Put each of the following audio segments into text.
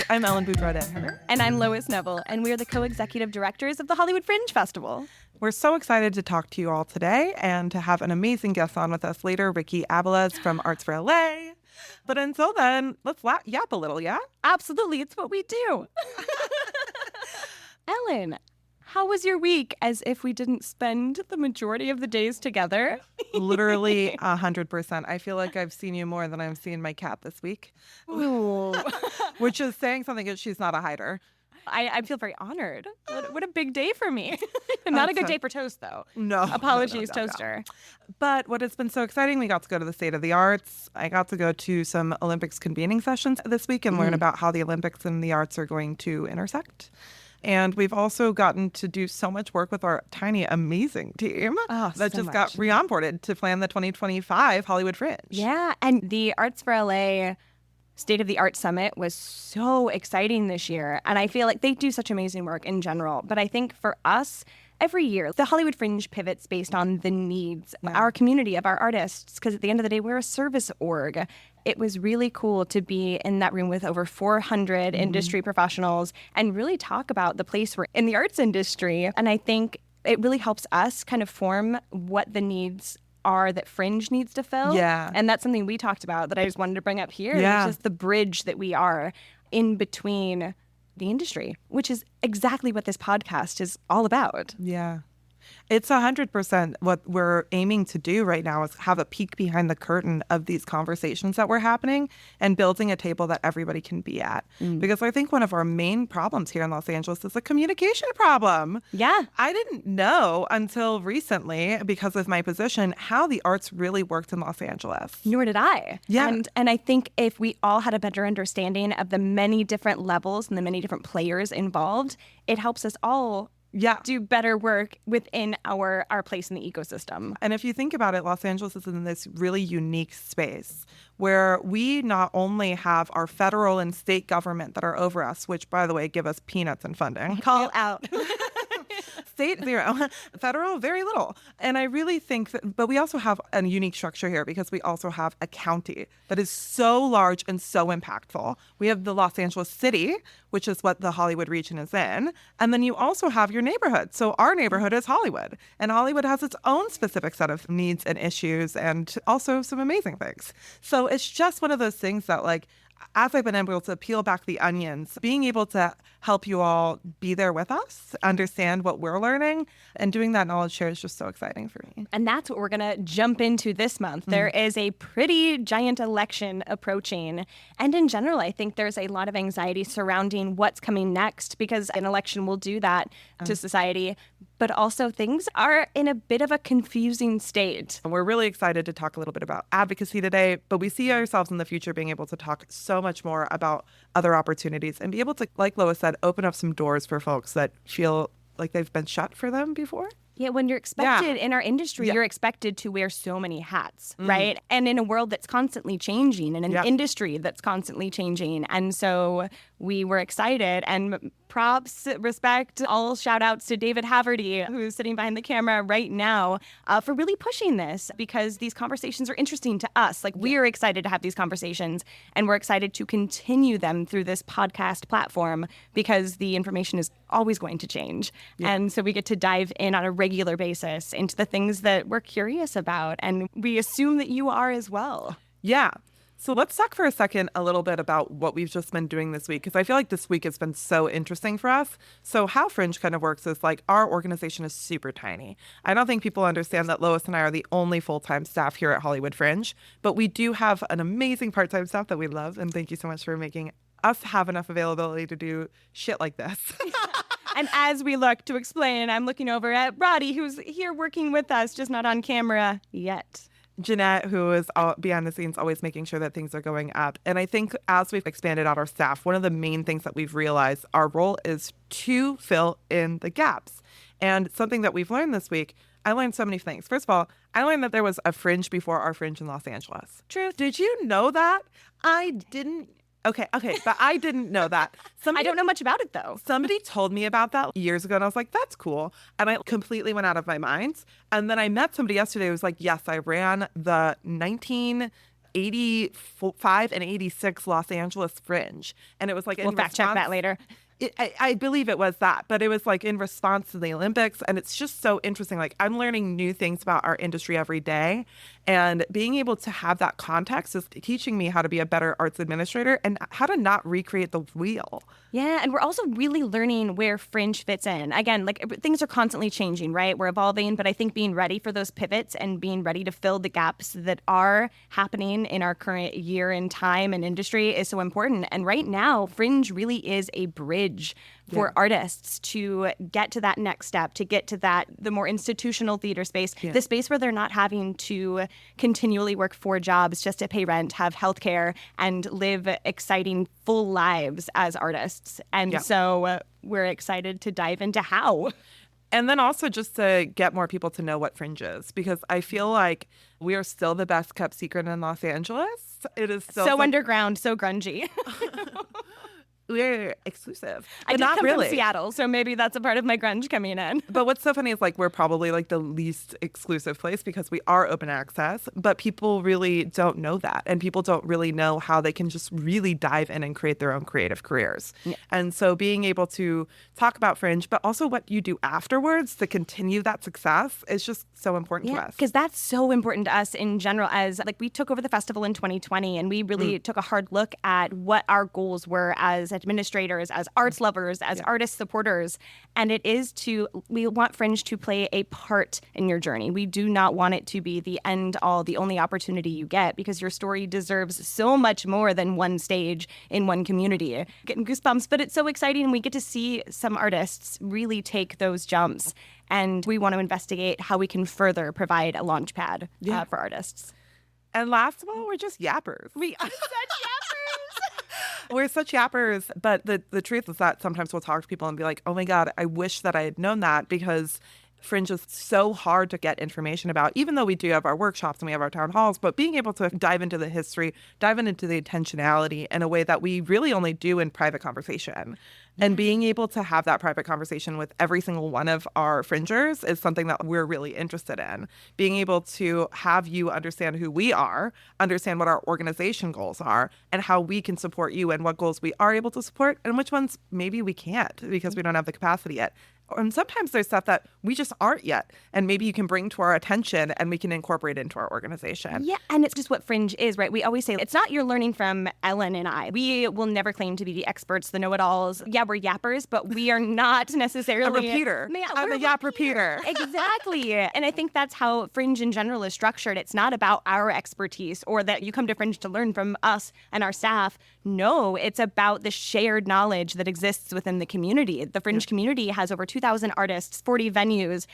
I'm Ellen Boudreaux-Denher. And I'm Lois Neville, and we're the co-executive directors of the Hollywood Fringe Festival. We're so excited to talk to you all today and to have an amazing guest on with us later, Ricky Abilez from Arts for LA. But until then, let's yap a little, yeah? Absolutely, it's what we do. Ellen, how was your week? As if we didn't spend the majority of the days together. Literally 100%. I feel like I've seen you more than I've seen my cat this week. Ooh. Which is saying something because she's not a hider. I feel very honored. What a big day for me. Not a good day for toast, though. No. Apologies, no. Toaster. But what has been so exciting, we got to go to the State of the Arts. I got to go to some Olympics convening sessions this week and learn about how the Olympics and the arts are going to intersect. And we've also gotten to do so much work with our tiny, amazing team that just got re-onboarded to plan the 2025 Hollywood Fringe. Yeah, and the Arts for LA State of the Art Summit was so exciting this year. And I feel like they do such amazing work in general. But I think for us, every year, the Hollywood Fringe pivots based on the needs of our community, of our artists, because at the end of the day, we're a service org. It was really cool to be in that room with over 400 industry professionals and really talk about the place we're in the arts industry. And I think it really helps us kind of form what the needs are that Fringe needs to fill. Yeah. And that's something we talked about that I just wanted to bring up here. Yeah. It's just the bridge that we are in between the industry, which is exactly what this podcast is all about. Yeah. It's 100% what we're aiming to do right now is have a peek behind the curtain of these conversations that were happening and building a table that everybody can be at. Because I think one of our main problems here in Los Angeles is a communication problem. Yeah. I didn't know until recently, because of my position, how the arts really worked in Los Angeles. Nor did I. Yeah. And I think if we all had a better understanding of the many different levels and the many different players involved, it helps us all do better work within our place in the ecosystem. And if you think about it, Los Angeles is in this really unique space where we not only have our federal and state government that are over us, which, by the way, give us peanuts in funding. Call out. State, zero. Federal, very little. And I really think that, but we also have a unique structure here because we also have a county that is so large and so impactful. We have the Los Angeles City, which is what the Hollywood region is in. And then you also have your neighborhood. So our neighborhood is Hollywood. And Hollywood has its own specific set of needs and issues and also some amazing things. So it's just one of those things that, like, as I've been able to peel back the onions, being able to help you all be there with us, understand what we're learning, and doing that knowledge share is just so exciting for me. And that's what we're going to jump into this month. There is a pretty giant election approaching. And in general, I think there's a lot of anxiety surrounding what's coming next because an election will do that to society. But also things are in a bit of a confusing state. We're really excited to talk a little bit about advocacy today, but we see ourselves in the future being able to talk so much more about other opportunities and be able to, like Lois said, open up some doors for folks that feel like they've been shut for them before. Yeah, when you're expected in our industry, you're expected to wear so many hats, right? And in a world that's constantly changing and an industry that's constantly changing. And so we were excited and props, respect, all shout outs to David Haverty, who's sitting behind the camera right now, for really pushing this because these conversations are interesting to us. Like we are excited to have these conversations and we're excited to continue them through this podcast platform because the information is always going to change. And so we get to dive in on a regular basis into the things that we're curious about. And we assume that you are as well. Yeah. So let's talk for a second a little bit about what we've just been doing this week, because I feel like this week has been so interesting for us. So how Fringe kind of works is like our organization is super tiny. I don't think people understand that Lois and I are the only full-time staff here at Hollywood Fringe, but we do have an amazing part-time staff that we love. And thank you so much for making us have enough availability to do shit like this. And as we look to explain, I'm looking over at Roddy, who's here working with us, just not on camera yet. Jeanette, who is behind the scenes, always making sure that things are going up. And I think as we've expanded out our staff, one of the main things that we've realized our role is to fill in the gaps. And something that we've learned this week, I learned so many things. First of all, I learned that there was a Fringe before our Fringe in Los Angeles. True. Did you know that? I didn't. Okay, but I didn't know that. I don't know much about it, though. Somebody told me about that years ago, and I was like, that's cool. And I completely went out of my mind. And then I met somebody yesterday who was like, yes, I ran the 85 and 86 Los Angeles Fringe. And it was like, we'll fact check that later. I believe it was that, but it was like in response to the Olympics. And it's just so interesting. Like, I'm learning new things about our industry every day. And being able to have that context is teaching me how to be a better arts administrator and how to not recreate the wheel. Yeah, and we're also really learning where Fringe fits in. Again, like, things are constantly changing, right? We're evolving, but I think being ready for those pivots and being ready to fill the gaps that are happening in our current year in time and industry is so important. And right now, Fringe really is a bridge for artists to get to that next step, to get to the more institutional theater space, the space where they're not having to continually work 4 jobs just to pay rent, have healthcare, and live exciting, full lives as artists. And so we're excited to dive into how. And then also just to get more people to know what Fringe is, because I feel like we are still the best kept secret in Los Angeles. It is still so underground, so grungy. We're exclusive. I did not come really. from Seattle, so maybe that's a part of my grunge coming in. But what's so funny is, like, we're probably like the least exclusive place because we are open access, but people really don't know that. And people don't really know how they can just really dive in and create their own creative careers. Yeah. And so being able to talk about Fringe, but also what you do afterwards to continue that success is just so important to us. Because that's so important to us in general. As like, we took over the festival in 2020 and we really took a hard look at what our goals were as administrators, as arts lovers, as artist supporters. And it is we want Fringe to play a part in your journey. We do not want it to be the end all, the only opportunity you get, because your story deserves so much more than one stage in one community. Getting goosebumps, but it's so exciting. And we get to see some artists really take those jumps. And we want to investigate how we can further provide a launch pad for artists. And last of all, we're just yappers. We are such yappers. We're such yappers, but the truth is that sometimes we'll talk to people and be like, oh my God, I wish that I had known that, because Fringe is so hard to get information about, even though we do have our workshops and we have our town halls, but being able to dive into the history, dive into the intentionality in a way that we really only do in private conversation. And being able to have that private conversation with every single one of our Fringers is something that we're really interested in. Being able to have you understand who we are, understand what our organization goals are, and how we can support you, and what goals we are able to support and which ones maybe we can't because we don't have the capacity yet. And sometimes there's stuff that we just aren't yet, and maybe you can bring to our attention and we can incorporate into our organization. Yeah, and it's just what Fringe is, right? We always say it's not you're learning from Ellen and I. We will never claim to be the experts, the know-it-alls. Yeah, we're yappers, but we are not necessarily... A repeater. I'm a yap repeater. Exactly. And I think that's how Fringe in general is structured. It's not about our expertise or that you come to Fringe to learn from us and our staff. No, it's about the shared knowledge that exists within the community. The Fringe community has over 2,000 artists, 40 venues.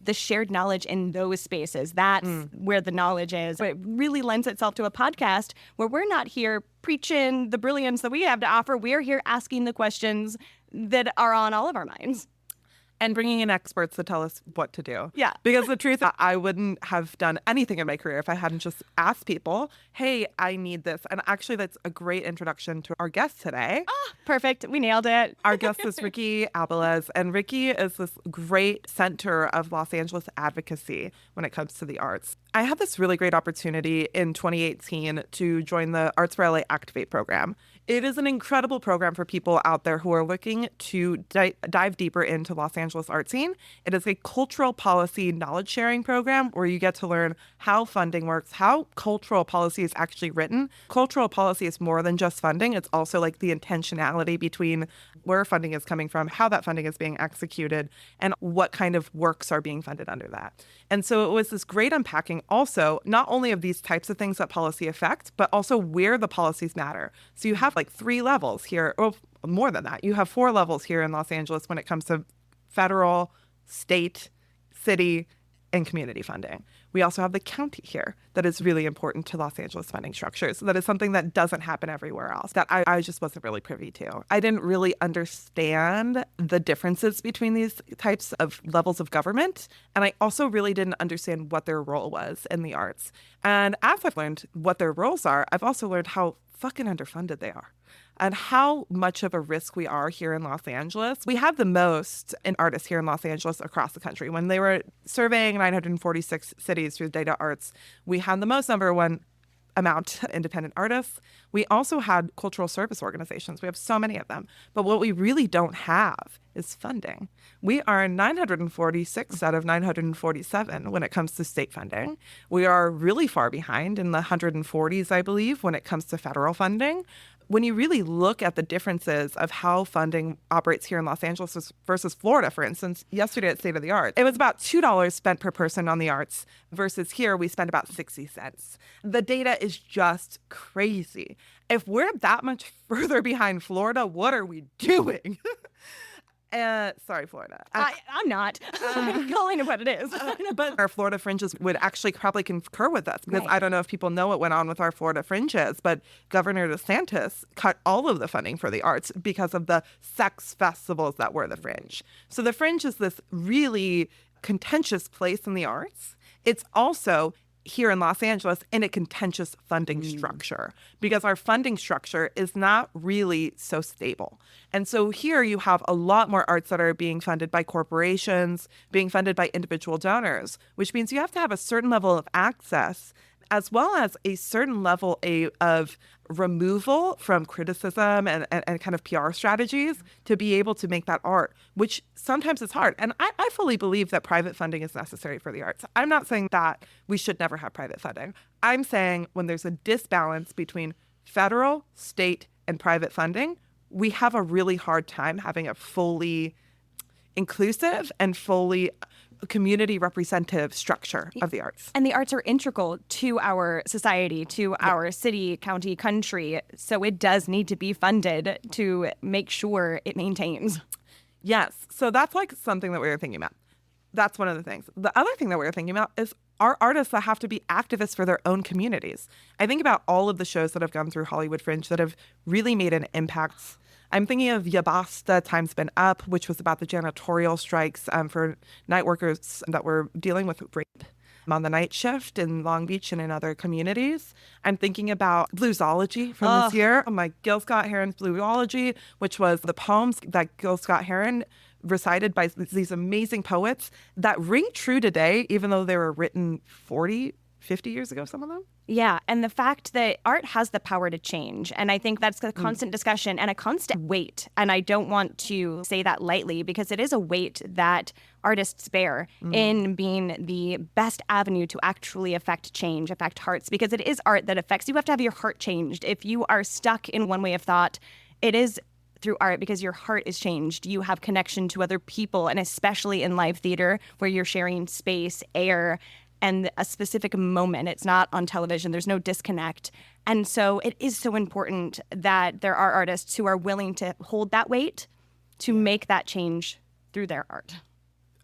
The shared knowledge in those spaces, that's where the knowledge is. It really lends itself to a podcast where we're not here preaching the brilliance that we have to offer. We're here asking the questions that are on all of our minds. And bringing in experts to tell us what to do. Yeah. Because the truth, I wouldn't have done anything in my career if I hadn't just asked people, hey, I need this. And actually, that's a great introduction to our guest today. Oh, perfect. We nailed it. Our guest is Ricky Abilez. And Ricky is this great center of Los Angeles advocacy when it comes to the arts. I had this really great opportunity in 2018 to join the Arts for LA Activate program. It is an incredible program for people out there who are looking to dive deeper into Los Angeles art scene. It is a cultural policy knowledge sharing program where you get to learn how funding works, how cultural policy is actually written. Cultural policy is more than just funding. It's also like the intentionality between where funding is coming from, how that funding is being executed, and what kind of works are being funded under that. And so it was this great unpacking also, not only of these types of things that policy affect, but also where the policies matter. So you have like 3 levels here, or more than that. You have 4 levels here in Los Angeles when it comes to federal, state, city, and community funding. We also have the county here that is really important to Los Angeles funding structures. That is something that doesn't happen everywhere else, that I just wasn't really privy to. I didn't really understand the differences between these types of levels of government. And I also really didn't understand what their role was in the arts. And as I've learned what their roles are, I've also learned how fucking underfunded they are and how much of a risk we are here in Los Angeles. We have the most in artists here in Los Angeles across the country. When they were surveying 946 cities through Data Arts, we had the most, number one, amount independent artists. We also had cultural service organizations. We have so many of them. But what we really don't have is funding. We are 946 out of 947 when it comes to state funding. We are really far behind in the 140s, I believe, when it comes to federal funding. When you really look at the differences of how funding operates here in Los Angeles versus Florida, for instance, yesterday at State of the Art, it was about $2 spent per person on the arts versus here we spend about 60 cents. The data is just crazy. If we're that much further behind Florida, what are we doing? Sorry, Florida. I'm not. I'm calling it what it is. But our Florida Fringes would actually probably concur with us because I don't know if people know what went on with our Florida Fringes, but Governor DeSantis cut all of the funding for the arts because of the sex festivals that were the Fringe. So the Fringe is this really contentious place in the arts. It's also here in Los Angeles in a contentious funding structure because our funding structure is not really so stable. And so here you have a lot more arts that are being funded by corporations, being funded by individual donors, which means you have to have a certain level of access as well as a certain level of removal from criticism and kind of PR strategies to be able to make that art, which sometimes is hard. And I fully believe that private funding is necessary for the arts. I'm not saying that we should never have private funding. I'm saying when there's a disbalance between federal, state, and private funding, we have a really hard time having a fully inclusive and fully community representative structure of the arts. And the arts are integral to our society, to our city, county, country. So it does need to be funded to make sure it maintains. Yes. So that's like something that we were thinking about. That's one of the things. The other thing that we were thinking about is our artists that have to be activists for their own communities. I think about all of the shows that have gone through Hollywood Fringe that have really made an impact. I'm thinking of Ya Basta, Time's Been Up, which was about the janitorial strikes for night workers that were dealing with rape on the night shift in Long Beach and in other communities. I'm thinking about Bluesology from this year. Gil Scott-Heron's Bluesology, which was the poems that Gil Scott-Heron recited by these amazing poets that ring true today, even though they were written 40, 50 years ago, some of them. Yeah, and the fact that art has the power to change. And I think that's a constant discussion and a constant weight. And I don't want to say that lightly because it is a weight that artists bear in being the best avenue to actually affect change, affect hearts, because it is art that affects. You have to have your heart changed. If you are stuck in one way of thought, it is through art because your heart is changed. You have connection to other people, and especially in live theater where you're sharing space, air, and a specific moment. It's not on television. There's no disconnect. And so it is so important that there are artists who are willing to hold that weight to make that change through their art.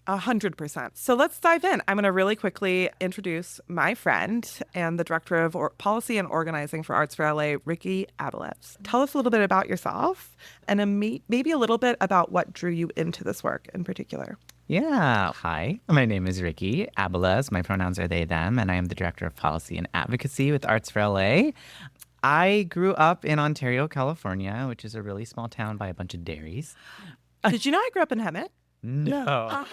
100%. So let's dive in. I'm going to really quickly introduce my friend and the director of policy and organizing for Arts for LA, Ricky Abilez. Tell us a little bit about yourself and maybe a little bit about what drew you into this work in particular. Yeah. Hi, my name is Ricky Abilez. My pronouns are they, them, and I am the Director of Policy and Advocacy with Arts for LA. I grew up in Ontario, California, which is a really small town by a bunch of dairies. Did you know I grew up in Hemet? No.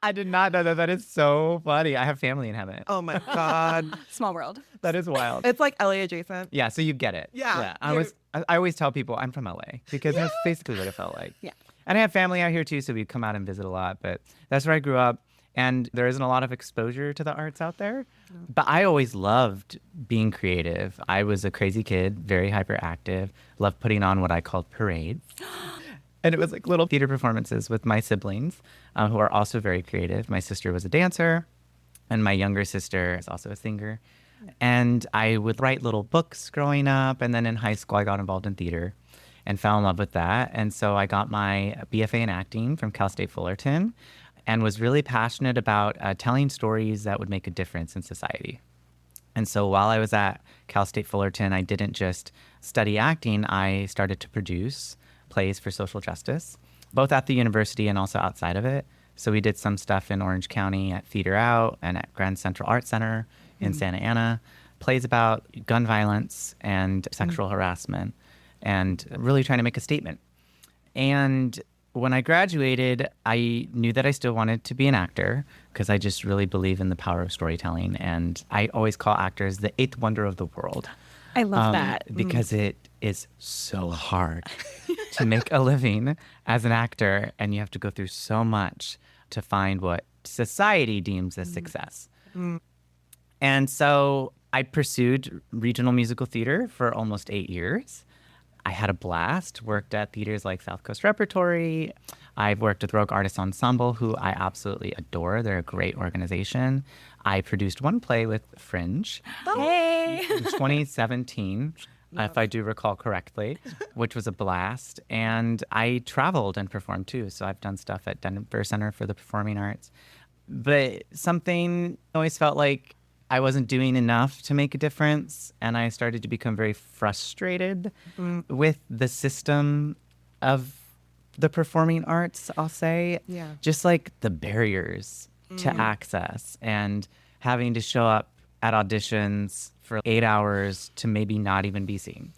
I did not know that. That is so funny. I have family in Hemet. Oh my God. Small world. That is wild. It's like LA adjacent. Yeah, so you get it. Yeah. I always tell people I'm from LA because that's basically what it felt like. Yeah. And I have family out here too, so we'd come out and visit a lot. But that's where I grew up. And there isn't a lot of exposure to the arts out there. No. But I always loved being creative. I was a crazy kid, very hyperactive, loved putting on what I called parades. And it was like little theater performances with my siblings, who are also very creative. My sister was a dancer, and my younger sister is also a singer. And I would write little books growing up. And then in high school, I got involved in theater and fell in love with that. And so I got my BFA in acting from Cal State Fullerton and was really passionate about telling stories that would make a difference in society. And so while I was at Cal State Fullerton, I didn't just study acting. I started to produce plays for social justice, both at the university and also outside of it. So we did some stuff in Orange County at Theater Out and at Grand Central Art Center in Santa Ana, plays about gun violence and sexual harassment, and really trying to make a statement. And when I graduated, I knew that I still wanted to be an actor because I just really believe in the power of storytelling. And I always call actors the eighth wonder of the world. I love that. Because it is so hard to make a living as an actor. And you have to go through so much to find what society deems as success. And so I pursued regional musical theater for almost 8 years. I had a blast, worked at theaters like South Coast Repertory. I've worked with Rogue Artists Ensemble, who I absolutely adore. They're a great organization. I produced one play with Fringe Hey! in 2017, if I do recall correctly, which was a blast. And I traveled and performed too. So I've done stuff at Denver Center for the Performing Arts. But something always felt like I wasn't doing enough to make a difference, and I started to become very frustrated with the system of the performing arts, I'll say. Yeah. Just like the barriers to access and having to show up at auditions for 8 hours to maybe not even be seen.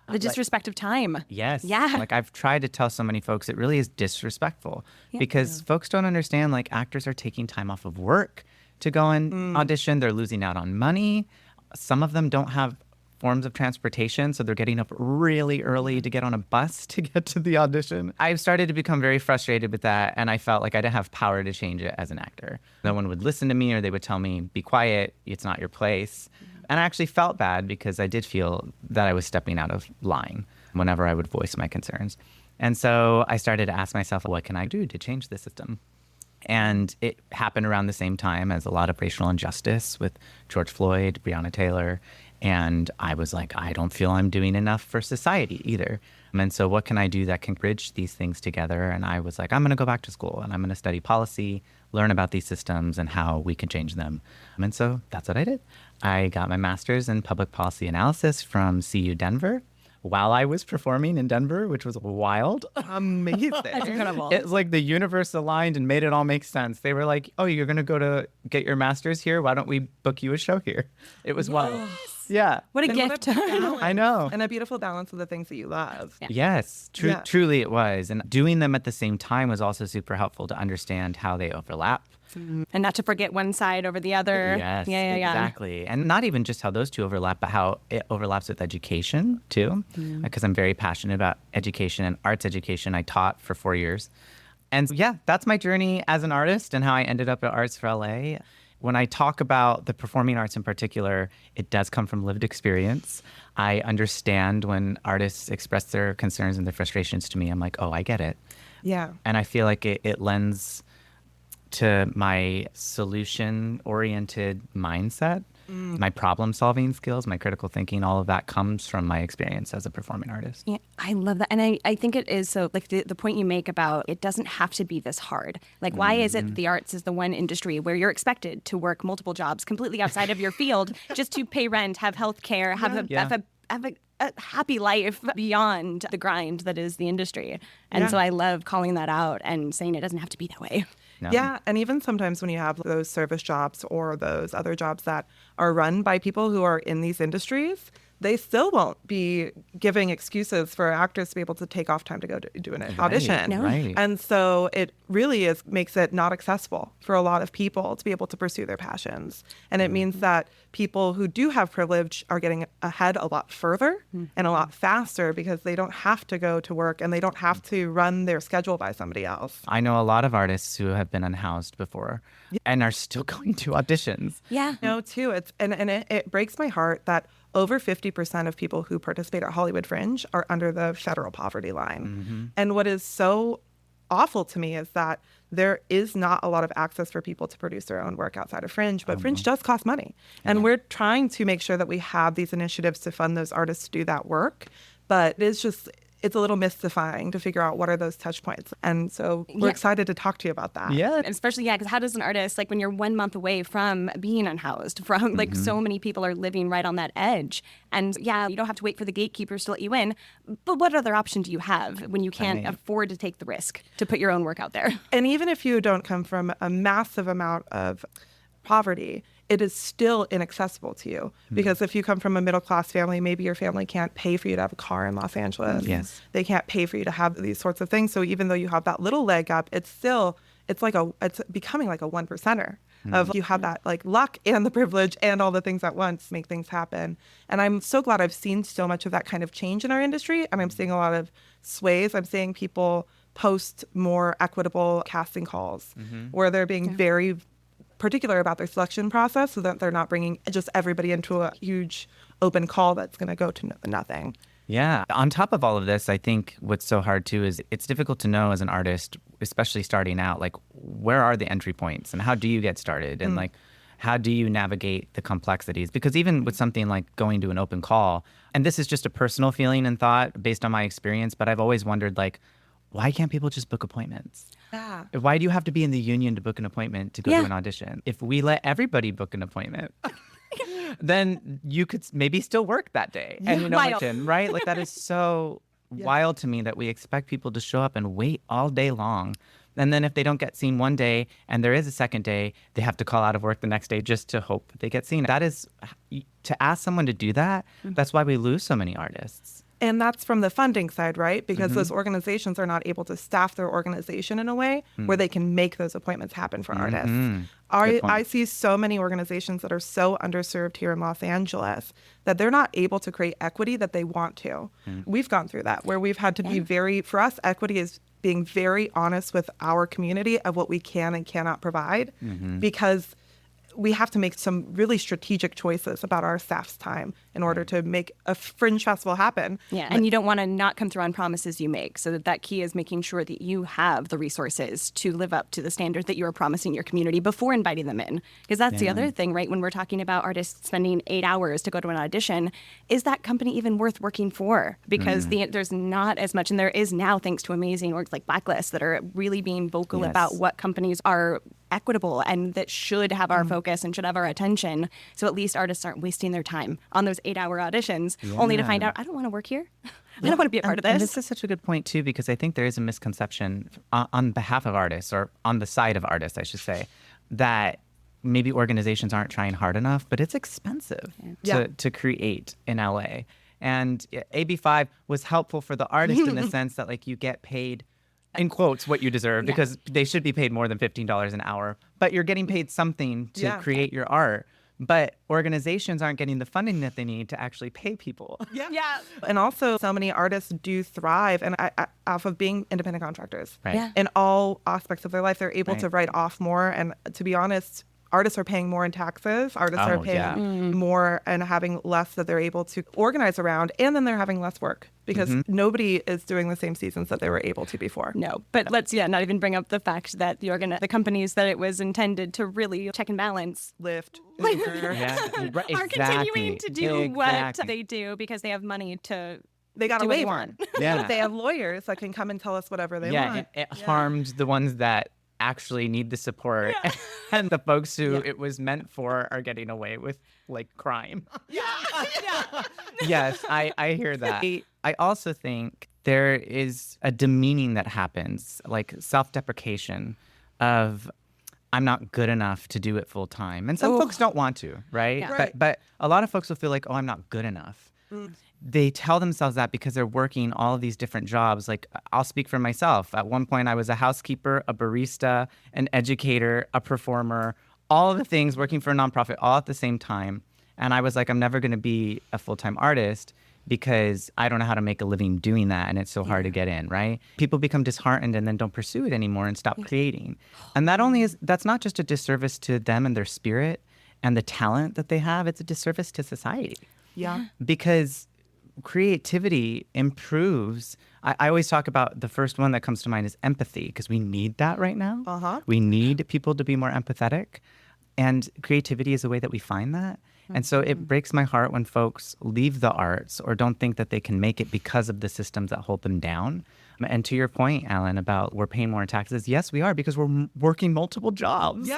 The disrespect of time. Yes. Yeah. Like I've tried to tell so many folks it really is disrespectful because folks don't understand like actors are taking time off of work to go and audition. They're losing out on money. Some of them don't have forms of transportation, so they're getting up really early to get on a bus to get to the audition. I've started to become very frustrated with that, and I felt like I didn't have power to change it as an actor. No one would listen to me, or they would tell me, be quiet, it's not your place. And I actually felt bad because I did feel that I was stepping out of line whenever I would voice my concerns. And so I started to ask myself, what can I do to change the system? And it happened around the same time as a lot of racial injustice with George Floyd, Breonna Taylor. And I was like, I don't feel I'm doing enough for society either. And so what can I do that can bridge these things together? And I was like, I'm going to go back to school and I'm going to study policy, learn about these systems and how we can change them. And so that's what I did. I got my master's in public policy analysis from CU Denver while I was performing in Denver, which was wild. Amazing. That's incredible. It's like the universe aligned and made it all make sense. They were like, oh, you're going to go to get your master's here? Why don't we book you a show here? It was wild. Yeah. What a And gift. what a balance. I know. And a beautiful balance of the things that you love. Yes, Yeah. truly it was. And doing them at the same time was also super helpful to understand how they overlap. And not to forget one side over the other. Yes, Yeah. exactly. And not even just how those two overlap, but how it overlaps with education too. Because I'm very passionate about education and arts education. I taught for 4 years. And yeah, that's my journey as an artist and how I ended up at Arts for LA. When I talk about the performing arts in particular, it does come from lived experience. I understand when artists express their concerns and their frustrations to me. I'm like, oh, I get it. Yeah. And I feel like it lends to my solution-oriented mindset, my problem-solving skills, my critical thinking. All of that comes from my experience as a performing artist. Yeah, I love that. And I think it is so, like the point you make about it doesn't have to be this hard. Like, why is it that the arts is the one industry where you're expected to work multiple jobs completely outside of your field just to pay rent, have health care, have a happy life beyond the grind that is the industry? And so I love calling that out and saying it doesn't have to be that way. No. Yeah, and even sometimes when you have those service jobs or those other jobs that are run by people who are in these industries, they still won't be giving excuses for actors to be able to take off time to go do an audition. No. Right. And so it really makes it not accessible for a lot of people to be able to pursue their passions. And it means that people who do have privilege are getting ahead a lot further and a lot faster because they don't have to go to work and they don't have to run their schedule by somebody else. I know a lot of artists who have been unhoused before and are still going to auditions. Yeah. No, too. It breaks my heart that over 50% of people who participate at Hollywood Fringe are under the federal poverty line. And what is so awful to me is that there is not a lot of access for people to produce their own work outside of Fringe, but Fringe does cost money. And we're trying to make sure that we have these initiatives to fund those artists to do that work. But it's a little mystifying to figure out what are those touch points. And so we're excited to talk to you about that. Yeah. And especially, because how does an artist, like when you're 1 month away from being unhoused, from like so many people are living right on that edge. And you don't have to wait for the gatekeepers to let you in. But what other option do you have when you can't afford to take the risk to put your own work out there? And even if you don't come from a massive amount of poverty, it is still inaccessible to you. Because if you come from a middle-class family, maybe your family can't pay for you to have a car in Los Angeles. Yes. They can't pay for you to have these sorts of things. So even though you have that little leg up, it's becoming like a one percenter of you have that like luck and the privilege and all the things at once make things happen. And I'm so glad I've seen so much of that kind of change in our industry. And I'm seeing a lot of sways. I'm seeing people post more equitable casting calls where they're being very particular about their selection process so that they're not bringing just everybody into a huge open call that's going to go to nothing. Yeah. On top of all of this, I think what's so hard too is it's difficult to know as an artist, especially starting out, like where are the entry points and how do you get started? And like, how do you navigate the complexities? Because even with something like going to an open call, and this is just a personal feeling and thought based on my experience, but I've always wondered like, why can't people just book appointments? Yeah. Why do you have to be in the union to book an appointment to go to an audition? If we let everybody book an appointment, then you could maybe still work that day and audition, right? Like that is so wild to me that we expect people to show up and wait all day long. And then if they don't get seen one day and there is a second day, they have to call out of work the next day just to hope they get seen. That is, to ask someone to do that, that's why we lose so many artists. And that's from the funding side, right? Because those organizations are not able to staff their organization in a way where they can make those appointments happen for artists. I see so many organizations that are so underserved here in Los Angeles that they're not able to create equity that they want to. We've gone through that where we've had to be for us, equity is being very honest with our community of what we can and cannot provide because we have to make some really strategic choices about our staff's time in order to make a fringe festival happen. Yeah, and you don't want to not come through on promises you make. So that key is making sure that you have the resources to live up to the standard that you are promising your community before inviting them in. Because that's the other thing, right? When we're talking about artists spending 8 hours to go to an audition, is that company even worth working for? Because there's not as much, and there is now, thanks to amazing orgs like Blacklist that are really being vocal about what companies are equitable and that should have our focus and should have our attention. So at least artists aren't wasting their time on those 8-hour auditions only to find out, I don't want to work here. I don't want to be a part of this. And this is such a good point too, because I think there is a misconception on behalf of artists, or on the side of artists, I should say, that maybe organizations aren't trying hard enough, but it's expensive to create in LA. And AB5 was helpful for the artist in the sense that like you get paid in quotes, what you deserve, because they should be paid more than $15 an hour. But you're getting paid something to create your art. But organizations aren't getting the funding that they need to actually pay people. And also, so many artists do thrive and off of being independent contractors. Right. In all aspects of their life, they're able to write off more. And to be honest, artists are paying more in taxes. Artists are paying more and having less that they're able to organize around. And then they're having less work because nobody is doing the same seasons that they were able to before. No, but let's not even bring up the fact that the companies that it was intended to really check and balance Lyft, are continuing to do what they do because they have money to they got do a what they waiver. want. They have lawyers that can come and tell us whatever they want. It harmed the ones that actually need the support and the folks who it was meant for are getting away with like crime. Yes, I hear that. I also think there is a demeaning that happens, like self-deprecation of I'm not good enough to do it full time. And some folks don't want to, right? Yeah. But a lot of folks will feel like, oh, I'm not good enough. They tell themselves that because they're working all of these different jobs. Like, I'll speak for myself. At one point, I was a housekeeper, a barista, an educator, a performer, all of the things, working for a nonprofit all at the same time. And I was like, I'm never going to be a full-time artist because I don't know how to make a living doing that, and it's so hard to get in, right? People become disheartened and then don't pursue it anymore and stop creating. And that's not just a disservice to them and their spirit and the talent that they have, it's a disservice to society. Yeah. Because creativity improves. I always talk about the first one that comes to mind is empathy, because we need that right now. We need people to be more empathetic. And creativity is a way that we find that. And so it breaks my heart when folks leave the arts or don't think that they can make it because of the systems that hold them down. And to your point, Ellen, about we're paying more in taxes, yes, we are, because we're working multiple jobs.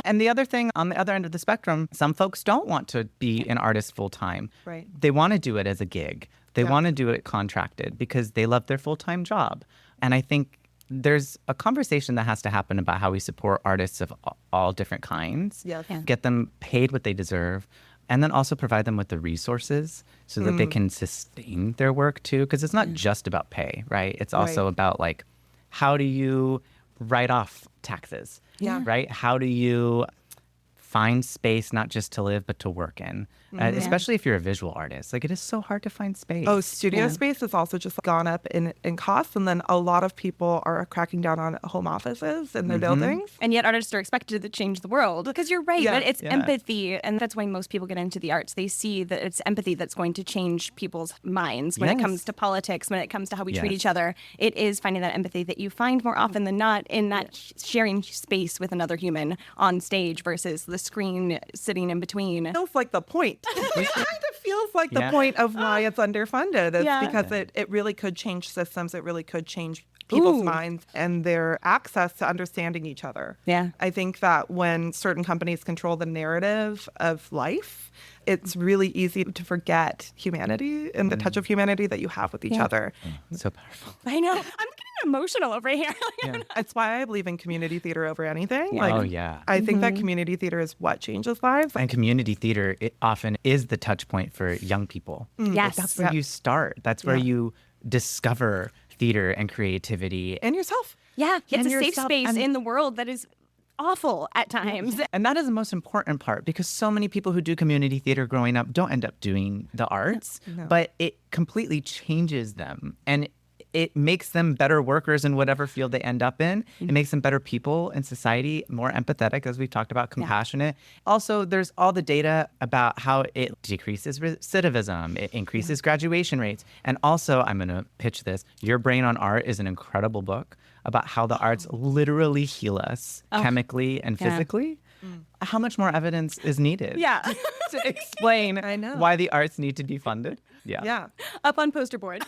And the other thing, on the other end of the spectrum, some folks don't want to be an artist full time. Right. They want to do it as a gig. They want to do it contracted because they love their full-time job. And I think there's a conversation that has to happen about how we support artists of all different kinds. Yes. Yeah. Get them paid what they deserve, and then also provide them with the resources so that they can sustain their work too. Because it's not just about pay, right? It's also about like, how do you write off taxes? Yeah. Right? How do you find space not just to live but to work in, especially if you're a visual artist. Like, it is so hard to find space. Oh, studio space has also just gone up in cost, and then a lot of people are cracking down on home offices in their buildings. And yet artists are expected to change the world. Because you're right, but it's empathy, and that's why most people get into the arts. They see that it's empathy that's going to change people's minds when it comes to politics, when it comes to how we treat each other. It is finding that empathy that you find more often than not in that sharing space with another human on stage versus the screen sitting in between. It feels like the point. It kind of feels like the point of why it's underfunded. It's because it really could change systems. It really could change people's minds and their access to understanding each other. Yeah. I think that when certain companies control the narrative of life, it's really easy to forget humanity and the touch of humanity that you have with each other. So powerful. I know. I'm getting emotional over here. It's why I believe in community theater over anything. Yeah. I think that community theater is what changes lives. And community theater, it often is the touch point for young people. Yes. That's where you start. That's where you discover theater and creativity. And yourself. Yeah. It's And a safe yourself. space And- in the world that is awful at times. And that is the most important part, because so many people who do community theater growing up don't end up doing the arts, but it completely changes them. And it makes them better workers in whatever field they end up in. It makes them better people in society, more empathetic, as we've talked about, compassionate. Also, there's all the data about how it decreases recidivism, it increases graduation rates. And also, I'm going to pitch this, Your Brain on Art is an incredible book about how the arts literally heal us chemically and physically. How much more evidence is needed to explain why the arts need to be funded? Yeah. Up on poster board.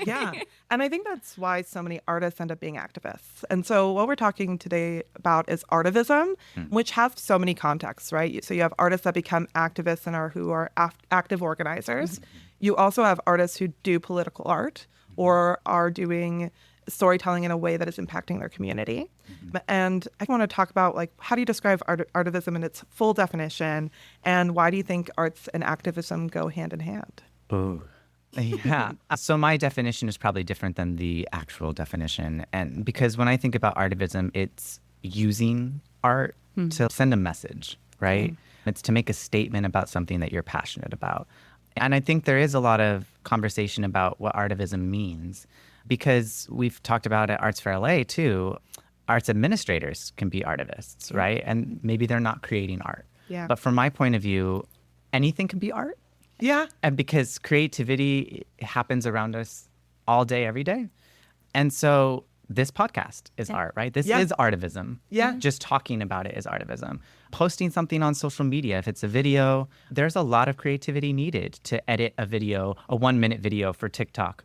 Yeah. And I think that's why so many artists end up being activists. And so what we're talking today about is artivism, which has so many contexts, right? So you have artists that become activists and who are active organizers. You also have artists who do political art or are doing storytelling in a way that is impacting their community. And I want to talk about, like, how do you describe artivism in its full definition, and why do you think arts and activism go hand in hand? Oh, yeah. So my definition is probably different than the actual definition. And because when I think about artivism, it's using art to send a message, right? It's to make a statement about something that you're passionate about. And I think there is a lot of conversation about what artivism means, because we've talked about at Arts for LA too, arts administrators can be artivists, right? And maybe they're not creating art. Yeah. But from my point of view, anything can be art. Yeah. And because creativity happens around us all day, every day. And so this podcast is art, right? This is artivism. Yeah. Just talking about it is artivism. Posting something on social media, if it's a video, there's a lot of creativity needed to edit a video, a 1-minute video for TikTok.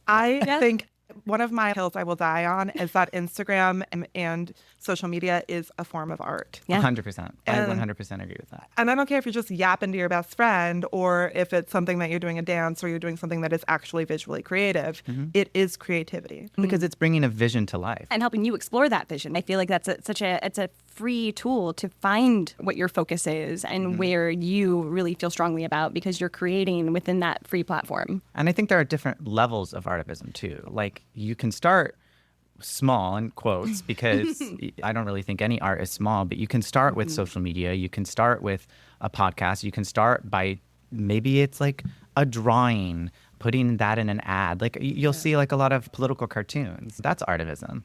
I think one of my hills I will die on is that Instagram and social media is a form of art. 100%. I 100% agree with that. And I don't care if you're just yapping to your best friend or if it's something that you're doing a dance or you're doing something that is actually visually creative. It is creativity. Because it's bringing a vision to life. And helping you explore that vision. I feel like that's it's a free tool to find what your focus is and where you really feel strongly about, because you're creating within that free platform. And I think there are different levels of artivism too. Like, you can start small in quotes, because I don't really think any art is small, but you can start with social media. You can start with a podcast. You can start by, maybe it's like a drawing, putting that in an ad. Like, you'll see like a lot of political cartoons. That's artivism.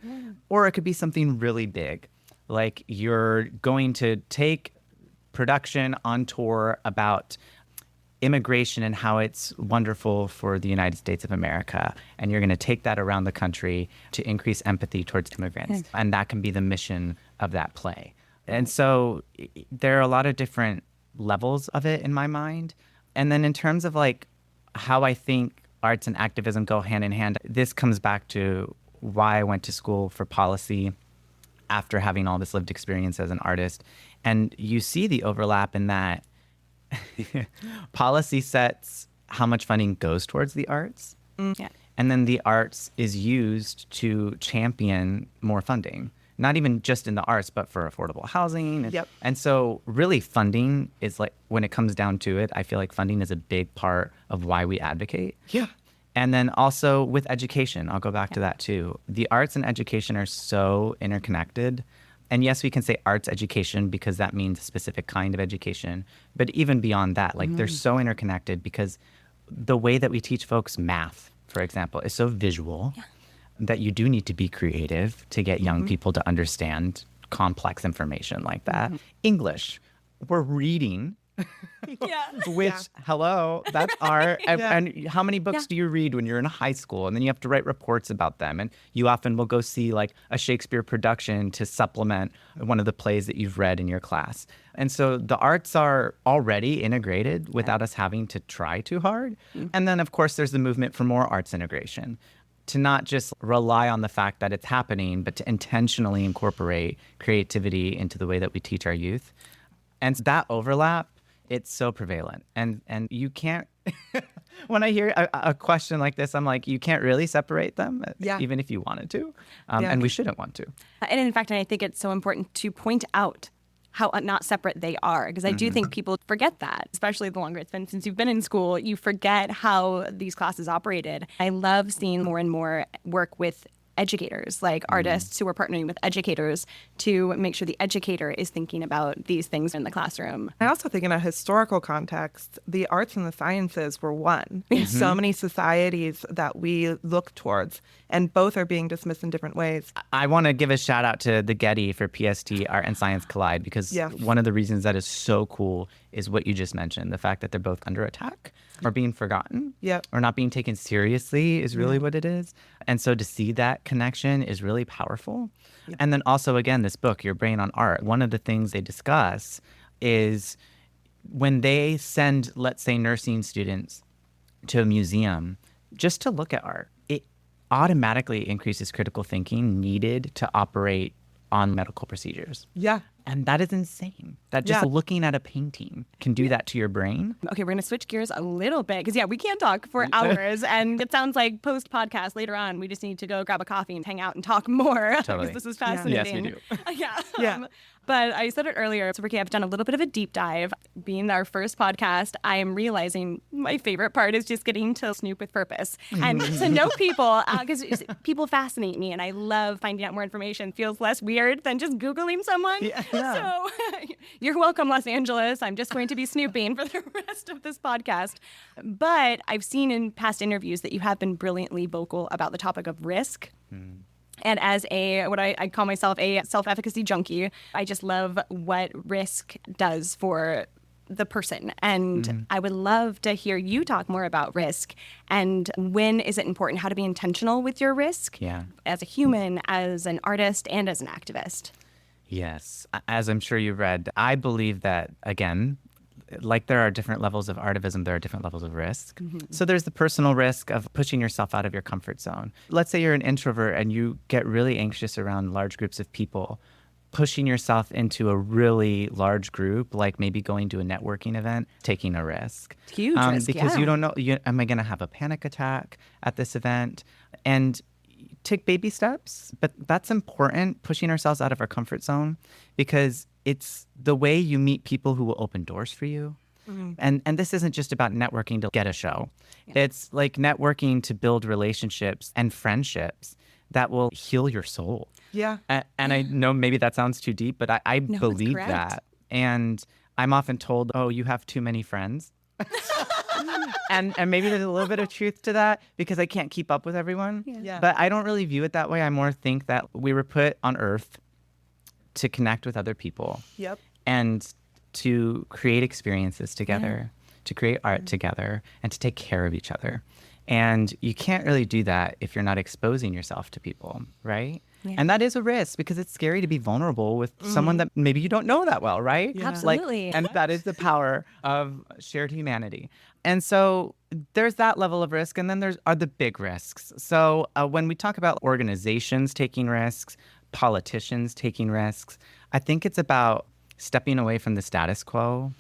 Or it could be something really big. Like, you're going to take production on tour about immigration and how it's wonderful for the United States of America. And you're going to take that around the country to increase empathy towards immigrants. And that can be the mission of that play. And so there are a lot of different levels of it in my mind. And then in terms of like how I think arts and activism go hand in hand, this comes back to why I went to school for policy after having all this lived experience as an artist. And you see the overlap in that policy sets how much funding goes towards the arts. And then the arts is used to champion more funding, not even just in the arts, but for affordable housing. Yep. And so really funding is like, when it comes down to it, I feel like funding is a big part of why we advocate. Yeah. And then also with education, I'll go back to that too. The arts and education are so interconnected. And yes, we can say arts education because that means a specific kind of education. But even beyond that, like they're so interconnected because the way that we teach folks math, for example, is so visual that you do need to be creative to get young people to understand complex information like that. English, we're reading. Which, hello, that's art. And how many books do you read when you're in high school? And then you have to write reports about them. And you often will go see like a Shakespeare production to supplement one of the plays that you've read in your class. And so the arts are already integrated without us having to try too hard. And then, of course, there's the movement for more arts integration, to not just rely on the fact that it's happening, but to intentionally incorporate creativity into the way that we teach our youth. And that overlap, it's so prevalent. And you can't, when I hear a question like this, I'm like, you can't really separate them, even if you wanted to. And we shouldn't want to. And in fact, I think it's so important to point out how not separate they are, because I do think people forget that, especially the longer it's been since you've been in school. You forget how these classes operated. I love seeing more and more work with educators, like artists who are partnering with educators to make sure the educator is thinking about these things in the classroom. I also think in a historical context, the arts and the sciences were one in so many societies that we look towards, and both are being dismissed in different ways. I want to give a shout out to the Getty for PST Art and Science Collide, because one of the reasons that is so cool is what you just mentioned, the fact that they're both under attack or being forgotten or not being taken seriously is really what it is. And so to see that connection is really powerful. And then also, again, this book, Your Brain on Art, one of the things they discuss is when they send, let's say, nursing students to a museum just to look at art, it automatically increases critical thinking needed to operate on medical procedures. Yeah. And that is insane. That just looking at a painting can do that to your brain. Okay, we're going to switch gears a little bit because, we can't talk for hours. And it sounds like post-podcast later on, we just need to go grab a coffee and hang out and talk more. Totally. Because this is fascinating. Yes, we do. But I said it earlier. So, Ricky, I've done a little bit of a deep dive. Being our first podcast, I am realizing my favorite part is just getting to snoop with purpose and to know people, because people fascinate me and I love finding out more information. Feels less weird than just Googling someone. So you're welcome, Los Angeles. I'm just going to be snooping for the rest of this podcast. But I've seen in past interviews that you have been brilliantly vocal about the topic of risk. And as what I call myself a self-efficacy junkie, I just love what risk does for the person. And I would love to hear you talk more about risk and when is it important, how to be intentional with your risk as a human, as an artist, and as an activist. Yes. As I'm sure you've read, I believe that, again, like there are different levels of artivism, there are different levels of risk. So there's the personal risk of pushing yourself out of your comfort zone. Let's say you're an introvert and you get really anxious around large groups of people. Pushing yourself into a really large group, like maybe going to a networking event, taking a risk. Huge risk, because you don't know, am I going to have a panic attack at this event? And take baby steps, but that's important, pushing ourselves out of our comfort zone, because it's the way you meet people who will open doors for you. And this isn't just about networking to get a show. It's like networking to build relationships and friendships that will heal your soul. And I know maybe that sounds too deep, but I believe that. And I'm often told, oh, you have too many friends. And maybe there's a little bit of truth to that because I can't keep up with everyone. But I don't really view it that way. I more think that we were put on Earth to connect with other people. And to create experiences together, to create art together, and to take care of each other. And you can't really do that if you're not exposing yourself to people, right? And that is a risk because it's scary to be vulnerable with someone that maybe you don't know that well, right? Absolutely. And that is the power of shared humanity. And so there's that level of risk. And then there are the big risks. So when we talk about organizations taking risks, politicians taking risks, I think it's about stepping away from the status quo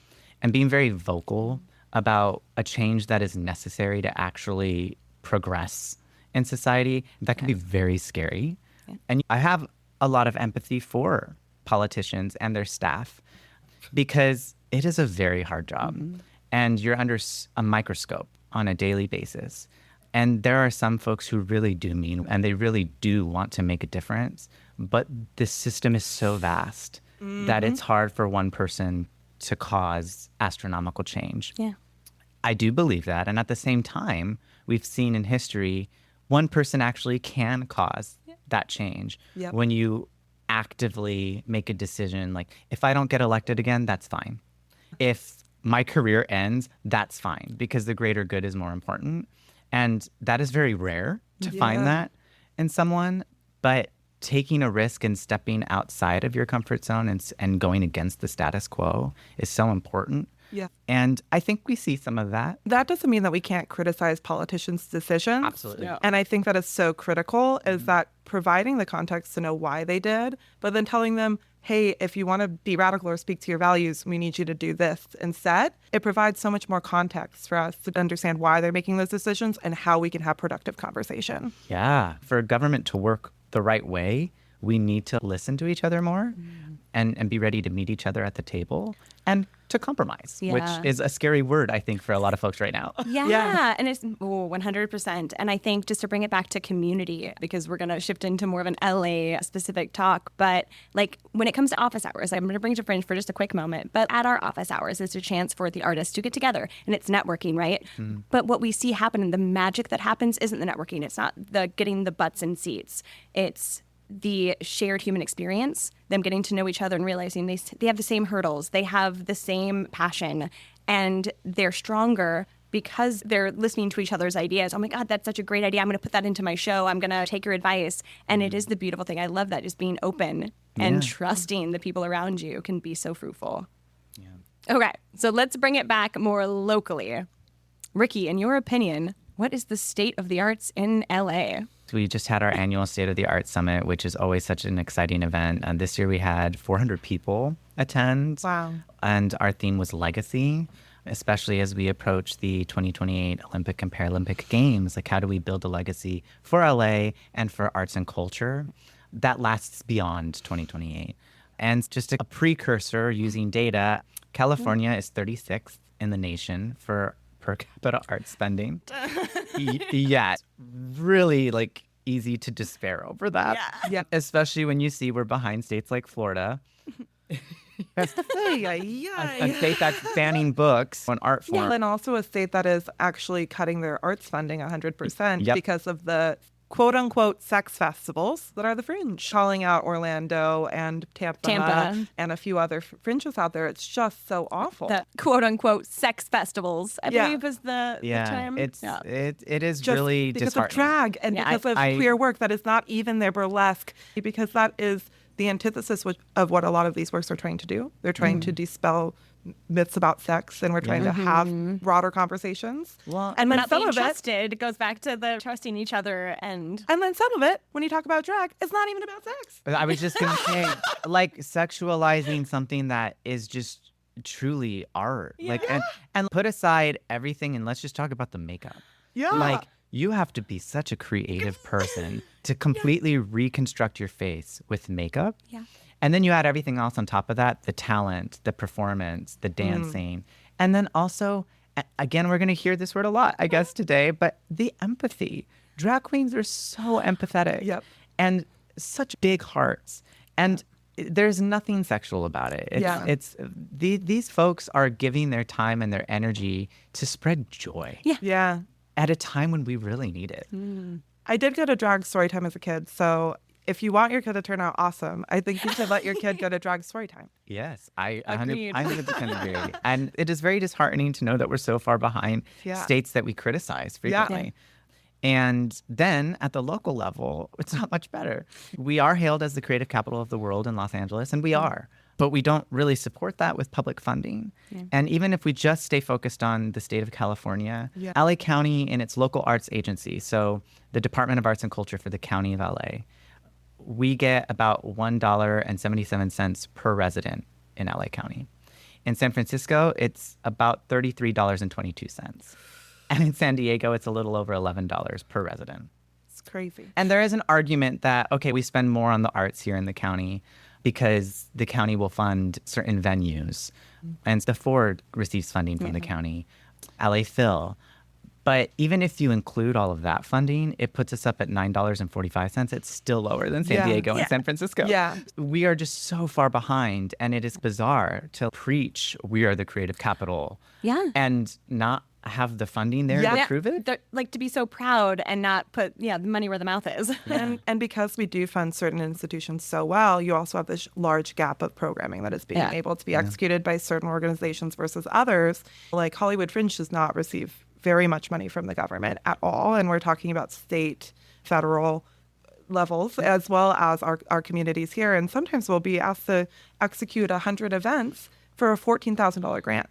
and being very vocal about a change that is necessary to actually progress in society. That can be very scary. Yeah. And I have a lot of empathy for politicians and their staff because it is a very hard job. And you're under a microscope on a daily basis. And there are some folks who really do mean, and they really do want to make a difference. But the system is so vast that it's hard for one person to cause astronomical change. Yeah. I do believe that. And at the same time, we've seen in history, one person actually can cause that change. Yep. When you actively make a decision, like, if I don't get elected again, that's fine. If my career ends, that's fine, because the greater good is more important. And that is very rare to find that in someone. But taking a risk and stepping outside of your comfort zone and going against the status quo is so important. Yeah. And I think we see some of that. That doesn't mean that we can't criticize politicians' decisions. Absolutely. Yeah. And I think that is so critical is that providing the context to know why they did, but then telling them, hey, if you want to be radical or speak to your values, we need you to do this instead. It provides so much more context for us to understand why they're making those decisions and how we can have productive conversation. Yeah. For government to work the right way, we need to listen to each other more and be ready to meet each other at the table and to compromise, which is a scary word, I think, for a lot of folks right now. Yeah. And it's 100%. And I think just to bring it back to community, because we're going to shift into more of an LA specific talk, but like when it comes to office hours, I'm going to bring to Fringe for just a quick moment, but at our office hours, it's a chance for the artists to get together and it's networking, right? But what we see happen and the magic that happens isn't the networking. It's not the getting the butts in seats. It's the shared human experience, them getting to know each other and realizing they have the same hurdles, they have the same passion, and they're stronger because they're listening to each other's ideas. Oh my God, that's such a great idea. I'm going to put that into my show. I'm going to take your advice. And it is the beautiful thing. I love that. Just being open and trusting the people around you can be so fruitful. Yeah. Okay, so let's bring it back more locally. Ricky, in your opinion, what is the state of the arts in LA? We just had our annual State of the Arts Summit, which is always such an exciting event. And this year we had 400 people attend. Wow. And our theme was legacy, especially as we approach the 2028 Olympic and Paralympic Games. Like, how do we build a legacy for LA and for arts and culture that lasts beyond 2028? And just a precursor using data, California is 36th in the nation for per capita art spending. Yeah, really like easy to despair over that. Yeah. Especially when you see we're behind states like Florida. A state that's banning books on art form. Yeah, and also a state that is actually cutting their arts funding 100% Yep. because of the quote unquote sex festivals that are the Fringe, calling out Orlando and Tampa. And a few other fringes out there. It's just so awful. The quote unquote sex festivals, I believe is the term. It is just really because disheartening. of drag and because of queer work that is not even their burlesque, because that is the antithesis of what a lot of these works are trying to do. They're trying to dispel myths about sex, and we're trying to have broader conversations. Well, and then not some being of it, trusted goes back to the trusting each other and then some of it, when you talk about drag, it's not even about sex. I was just gonna say, like, sexualizing something that is just truly art. Like, and put aside everything and let's just talk about the makeup. Yeah. Like, you have to be such a creative person to completely reconstruct your face with makeup. Yeah. And then you add everything else on top of that, the talent, the performance, the dancing. And then also, again, we're going to hear this word a lot, I guess, today, but the empathy. Drag queens are so empathetic. Yep. And such big hearts. And there's nothing sexual about it. These folks are giving their time and their energy to spread joy. Yeah. At a time when we really need it. I did go to drag story time as a kid, so if you want your kid to turn out awesome, I think you should let your kid go to drag story time. Yes, I 100% Agreed. agree. And it is very disheartening to know that we're so far behind states that we criticize frequently. And then at the local level, it's not much better. We are hailed as the creative capital of the world in Los Angeles, and we are. But we don't really support that with public funding. And even if we just stay focused on the state of California, LA County and its local arts agency, so the Department of Arts and Culture for the County of LA, we get about $1.77 per resident in LA County. In San Francisco, it's about $33.22. And in San Diego, it's a little over $11 per resident. crazy. And there is an argument that, okay, we spend more on the arts here in the county because the county will fund certain venues. And the Ford receives funding from the county, LA Phil. But even if you include all of that funding, it puts us up at $9.45. It's still lower than San Diego and San Francisco. Yeah. We are just so far behind. And it is bizarre to preach we are the creative capital and not have the funding there to prove it. Like to be so proud and not put the money where the mouth is. And because we do fund certain institutions so well, you also have this large gap of programming that is being able to be executed by certain organizations versus others. Like Hollywood Fringe does not receive very much money from the government at all. And we're talking about state, federal levels, as well as our communities here. And sometimes we'll be asked to execute 100 events for a $14,000 grant.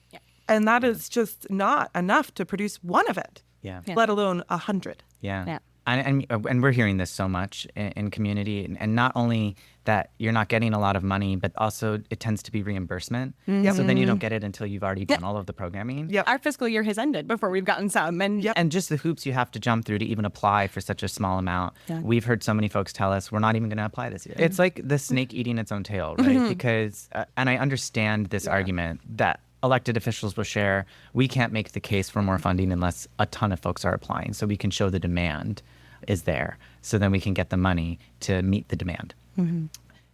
Yeah. And that is just not enough to produce one event, let alone 100. Yeah. And we're hearing this so much in community, and not only that you're not getting a lot of money, but also it tends to be reimbursement. So then you don't get it until you've already done all of the programming. Our fiscal year has ended before we've gotten some. And just the hoops you have to jump through to even apply for such a small amount. We've heard so many folks tell us, we're not even going to apply this year. It's like the snake eating its own tail, right? Because, and I understand this argument that elected officials will share, we can't make the case for more funding unless a ton of folks are applying, so we can show the demand is there, so then we can get the money to meet the demand. And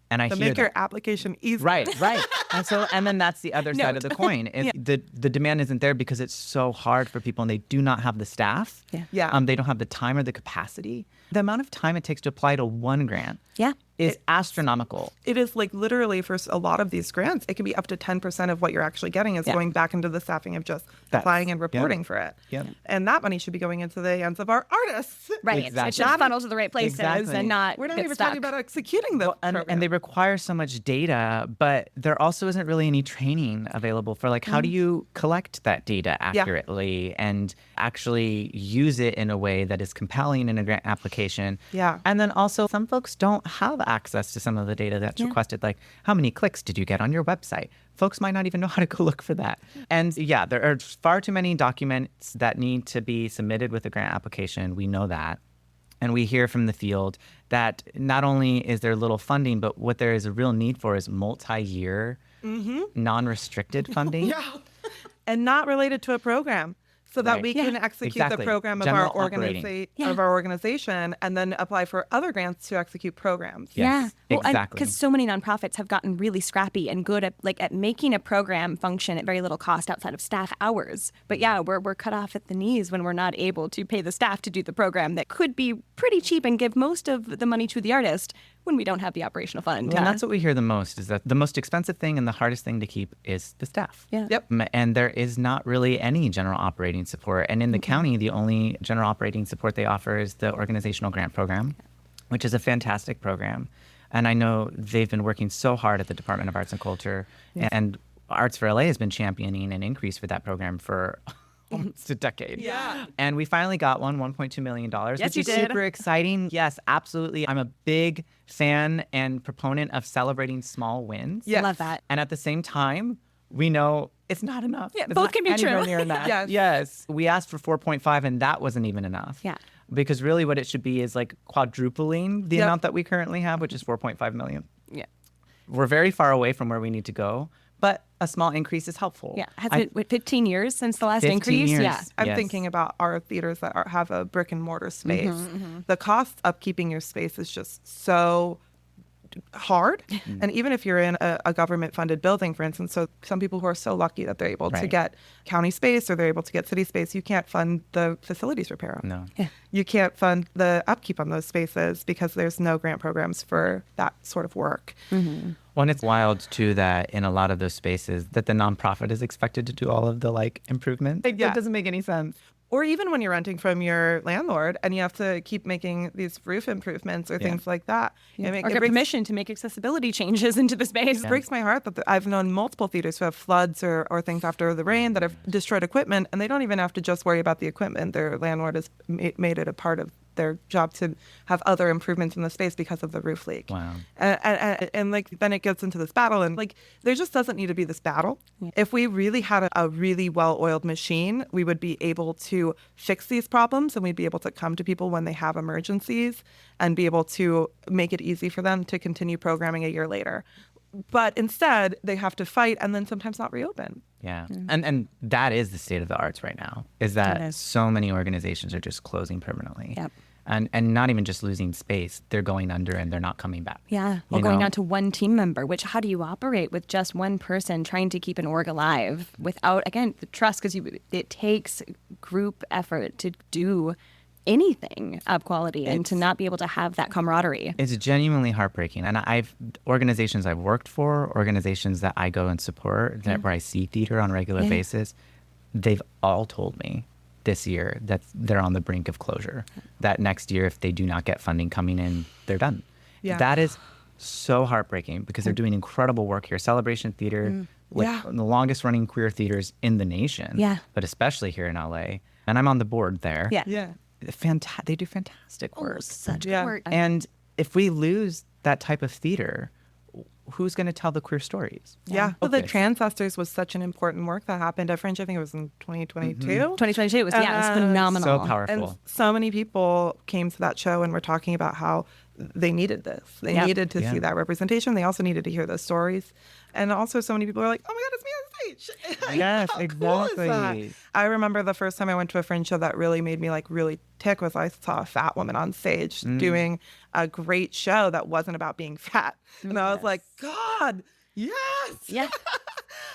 I hear make your application easy. Right. And then that's the other side of the coin. The demand isn't there because it's so hard for people, and they do not have the staff. They don't have the time or the capacity. The amount of time it takes to apply to one grant is astronomical. It is like literally for a lot of these grants, it can be up to 10% of what you're actually getting is going back into the staffing of just applying and reporting for it. And that money should be going into the hands of our artists. Right. Exactly. It should funnel to the right places and not We're not get even stuck. talking about executing the program. And they require so much data, but there also isn't really any training available for like, how do you collect that data accurately and actually use it in a way that is compelling in a grant application. And then also some folks don't have access to some of the data that's requested, like how many clicks did you get on your website? Folks might not even know how to go look for that. And there are far too many documents that need to be submitted with a grant application. We know that. And we hear from the field that not only is there little funding, but what there is a real need for is multi-year, non-restricted funding. And not related to a program. So that we can execute the program of our organization and then apply for other grants to execute programs. Exactly. Because so many nonprofits have gotten really scrappy and good at making a program function at very little cost outside of staff hours. But we're cut off at the knees when we're not able to pay the staff to do the program that could be pretty cheap and give most of the money to the artist when we don't have the operational fund. And that's what we hear the most, is that the most expensive thing and the hardest thing to keep is the staff. And there is not really any general operating support. And in the county, the only general operating support they offer is the organizational grant program, which is a fantastic program. And I know they've been working so hard at the Department of Arts and Culture. And Arts for LA has been championing an increase for that program for almost a decade. And we finally got $1.2 million, which is super exciting. Yes, absolutely. I'm a big fan and proponent of celebrating small wins. Love that. And at the same time, we know it's not enough. It's both not can be true. anywhere near enough. Yes. We asked for 4.5 and that wasn't even enough. Because really what it should be is like quadrupling the amount that we currently have, which is 4.5 million. We're very far away from where we need to go, but a small increase is helpful. Has it been 15 years since the last 15 increase? years. I'm thinking about our theaters that have a brick and mortar space. The cost of keeping your space is just so hard. And even if you're in a government funded building, for instance, so some people who are so lucky that they're able to get county space or they're able to get city space, you can't fund the facilities repair. You can't fund the upkeep on those spaces because there's no grant programs for that sort of work. Well, and it's wild too that in a lot of those spaces that the nonprofit is expected to do all of the like improvements. That doesn't make any sense. Or even when you're renting from your landlord and you have to keep making these roof improvements or things like that. Or get permission to make accessibility changes into the space. It breaks my heart that I've known multiple theaters who have floods or things after the rain that have destroyed equipment, and they don't even have to just worry about the equipment. Their landlord has made it a part of their job to have other improvements in the space because of the roof leak. Wow. And like then it gets into this battle, and like there just doesn't need to be this battle. If we really had a really well-oiled machine, we would be able to fix these problems, and we'd be able to come to people when they have emergencies and be able to make it easy for them to continue programming a year later. But instead, they have to fight and then sometimes not reopen. Yeah. And that is the state of the arts right now, is that so many organizations are just closing permanently. Yep. And not even just losing space, they're going under and they're not coming back. Yeah. Or going down to one team member, which how do you operate with just one person trying to keep an org alive without, again, the trust, because it takes group effort to do anything of quality and to not be able to have that camaraderie. It's genuinely heartbreaking. And organizations I've worked for, organizations that I go and support, where I see theater on a regular basis, they've all told me this year that they're on the brink of closure. That next year, if they do not get funding coming in, they're done. Yeah. That is so heartbreaking because they're doing incredible work here. Celebration Theater, the longest running queer theaters in the nation, but especially here in LA. And I'm on the board there. They do fantastic work. Such good work. And if we lose that type of theater, who's going to tell the queer stories? Well, the Transcestors was such an important work that happened at Fringe. I think it was in 2022. 2022, it was phenomenal. So powerful. And so many people came to that show and were talking about how they needed this. They needed to see that representation. They also needed to hear those stories. And also so many people are like, oh my God, it's me on stage. Yes, exactly. Cool I remember the first time I went to a Fringe show that really made me like really tick was I saw a fat woman on stage doing a great show that wasn't about being fat. And I was like, God, yes. Yeah.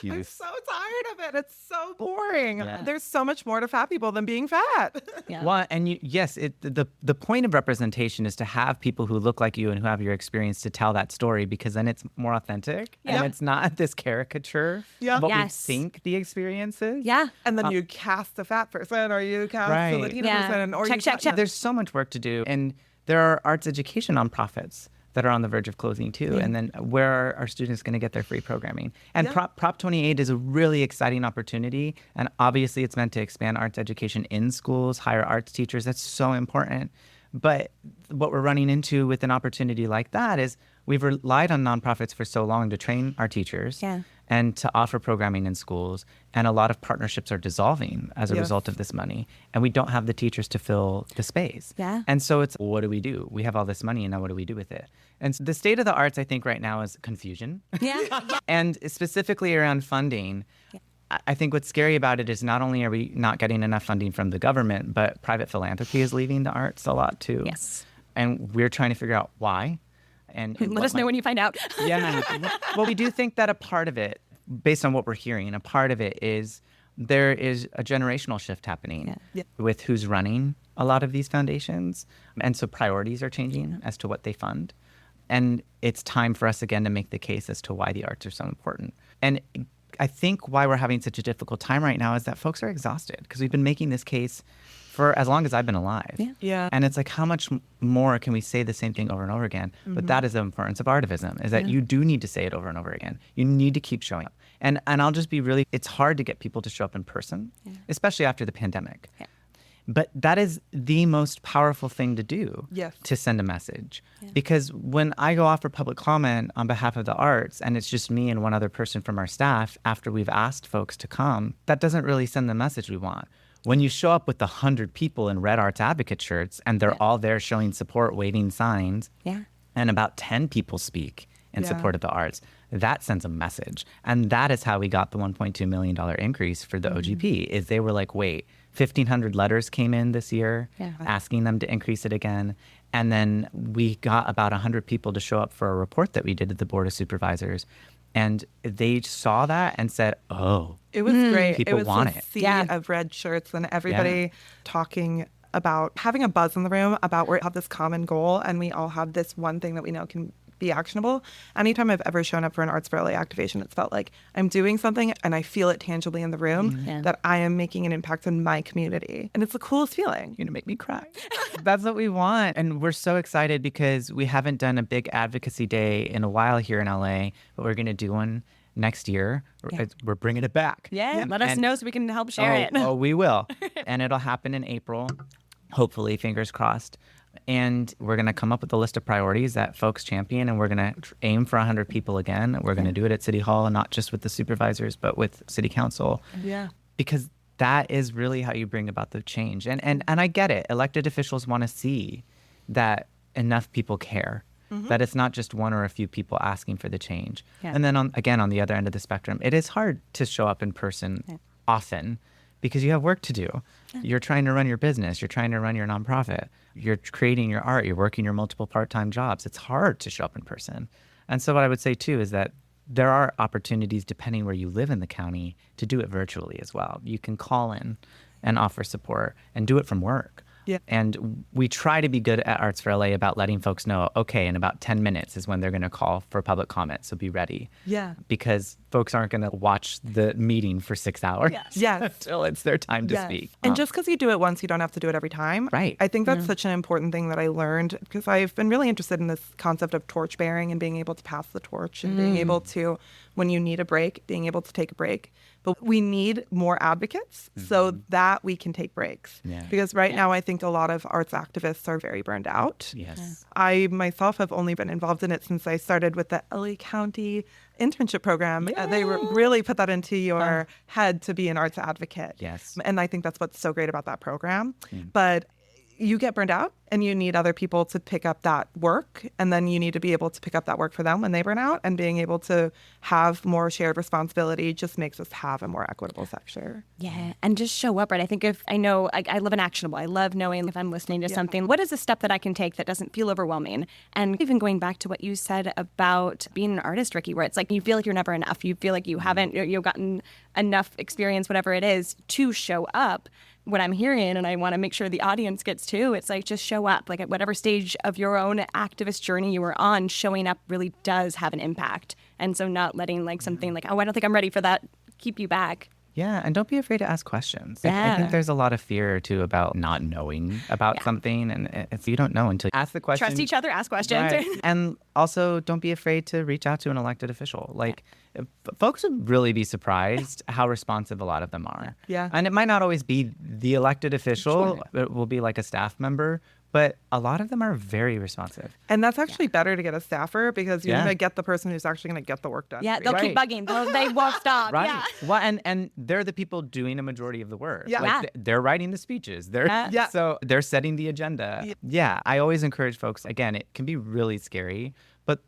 I'm so tired of it. It's so boring. There's so much more to fat people than being fat. Well, and the point of representation is to have people who look like you and who have your experience to tell that story, because then it's more authentic and it's not this caricature of what we think the experience is. And then you cast the fat person or you cast the Latino person. Or check. There's so much work to do. And there are arts education nonprofits that are on the verge of closing too. And then where are our students going to get their free programming? And Prop 28 is a really exciting opportunity. And obviously it's meant to expand arts education in schools, hire arts teachers. That's so important. But what we're running into with an opportunity like that is we've relied on nonprofits for so long to train our teachers and to offer programming in schools. And a lot of partnerships are dissolving as a result of this money. And we don't have the teachers to fill the space. And so it's, what do? We have all this money, and now what do we do with it? And so the state of the arts, I think, right now is confusion. And specifically around funding, I think what's scary about it is not only are we not getting enough funding from the government, but private philanthropy is leaving the arts a lot too. And we're trying to figure out why. And let us know when you find out. Well, we do think that a part of it, based on what we're hearing, a part of it is there is a generational shift happening with who's running a lot of these foundations. And so priorities are changing as to what they fund. And it's time for us again to make the case as to why the arts are so important. And I think why we're having such a difficult time right now is that folks are exhausted because we've been making this case for as long as I've been alive. And it's like, how much more can we say the same thing over and over again? But that is the importance of Artivism, is that you do need to say it over and over again. You need to keep showing up. And I'll just be really, it's hard to get people to show up in person, especially after the pandemic. But that is the most powerful thing to do to send a message. Because when I go offer public comment on behalf of the arts and it's just me and one other person from our staff after we've asked folks to come, that doesn't really send the message we want. When you show up with 100 people in red arts advocate shirts and they're all there showing support, waving signs, and about 10 people speak in support of the arts, that sends a message. And that is how we got the $1.2 million increase for the OGP, is they were like, wait, 1,500 letters came in this year asking them to increase it again. And then we got about 100 people to show up for a report that we did at the Board of Supervisors. And they saw that and said, oh, it was great. People want it. Sea of red shirts and everybody talking about having a buzz in the room about we have this common goal and we all have this one thing that we know can be actionable. Anytime I've ever shown up for an Arts for LA activation, it's felt like I'm doing something and I feel it tangibly in the room that I am making an impact in my community. And it's the coolest feeling. You're going to make me cry. That's what we want. And we're so excited because we haven't done a big advocacy day in a while here in LA, but we're going to do one next year. We're bringing it back. Let us know so we can help share it. Oh, we will. And it'll happen in April. Hopefully, fingers crossed. And we're going to come up with a list of priorities that folks champion, and we're going to aim for 100 people again. We're going to do it at City Hall, and not just with the supervisors, but with City Council. Yeah. Because that is really how you bring about the change. And I get it. Elected officials want to see that enough people care, that it's not just one or a few people asking for the change. Yeah. And then on the other end of the spectrum, it is hard to show up in person often because you have work to do. You're trying to run your business. You're trying to run your nonprofit. You're creating your art. You're working your multiple part-time jobs. It's hard to show up in person. And so what I would say, too, is that there are opportunities, depending where you live in the county, to do it virtually as well. You can call in and offer support and do it from work. Yeah. And we try to be good at Arts for LA about letting folks know, okay, in about 10 minutes is when they're going to call for public comment, so be ready. Yeah. Because folks aren't going to watch the meeting for 6 hours Yes. until it's their time to speak. And just because you do it once, you don't have to do it every time. Right. I think that's such an important thing that I learned, because I've been really interested in this concept of torch bearing and being able to pass the torch and being able to, when you need a break, being able to take a break. But we need more advocates so that we can take breaks. Yeah. Because right now, I think a lot of arts activists are very burned out. Yes. I myself have only been involved in it since I started with the LA County internship program. They really put that into your head to be an arts advocate. Yes. And I think that's what's so great about that program. But you get burned out and you need other people to pick up that work. And then you need to be able to pick up that work for them when they burn out. And being able to have more shared responsibility just makes us have a more equitable sector. Yeah, and just show up, right? I think I love an actionable. I love knowing if I'm listening to something, what is a step that I can take that doesn't feel overwhelming? And even going back to what you said about being an artist, Ricky, where it's like you feel like you're never enough. You feel like you haven't, you've gotten enough experience, whatever it is, to show up. What I'm hearing, and I want to make sure the audience gets too, it's like just show up. Like at whatever stage of your own activist journey you were on, showing up really does have an impact. And so not letting like something like, oh, I don't think I'm ready for that, keep you back. Yeah, and don't be afraid to ask questions. Yeah. I think there's a lot of fear, too, about not knowing about something. And you don't know until you ask the question. Trust each other, ask questions. Right. And also, don't be afraid to reach out to an elected official. Like, folks would really be surprised how responsive a lot of them are. Yeah. And it might not always be the elected official. It will be like a staff member. But a lot of them are very responsive. And that's actually better to get a staffer, because you're going to get the person who's actually going to get the work done. Yeah, they'll keep bugging. They won't stop. Right. Yeah. Well, and they're the people doing a majority of the work. Yeah. Like, they're writing the speeches. So they're setting the agenda. Yeah. I always encourage folks, again, it can be really scary, but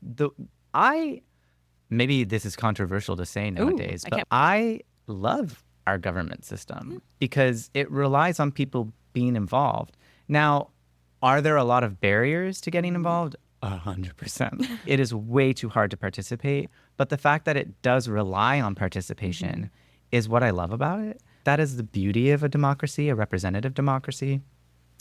maybe this is controversial to say nowadays, but I love our government system because it relies on people being involved. Now, are there a lot of barriers to getting involved? 100%. It is way too hard to participate. But the fact that it does rely on participation is what I love about it. That is the beauty of a democracy, a representative democracy,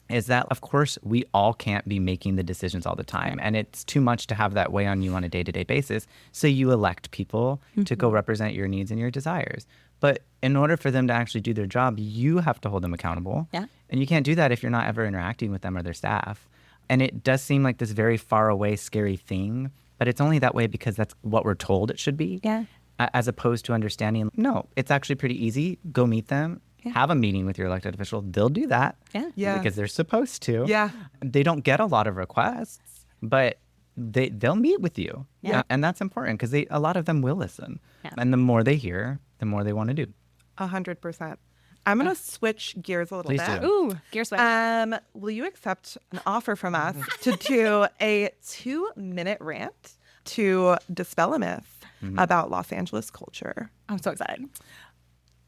is that, of course, we all can't be making the decisions all the time. And it's too much to have that weigh on you on a day-to-day basis. So you elect people to go represent your needs and your desires. But in order for them to actually do their job, you have to hold them accountable. Yeah. And you can't do that if you're not ever interacting with them or their staff. And it does seem like this very far away, scary thing, but it's only that way because that's what we're told it should be. Yeah. As opposed to understanding, no, it's actually pretty easy. Go meet them. Yeah. Have a meeting with your elected official. They'll do that. Yeah. Because they're supposed to. Yeah. They don't get a lot of requests, but they'll meet with you. Yeah. And that's important because a lot of them will listen. Yeah. And the more they hear, the more they want to do. 100%. I'm going to switch gears a little Please bit. do. Ooh, gear switch. Will you accept an offer from us to do a 2-minute rant to dispel a myth about Los Angeles culture? I'm so excited.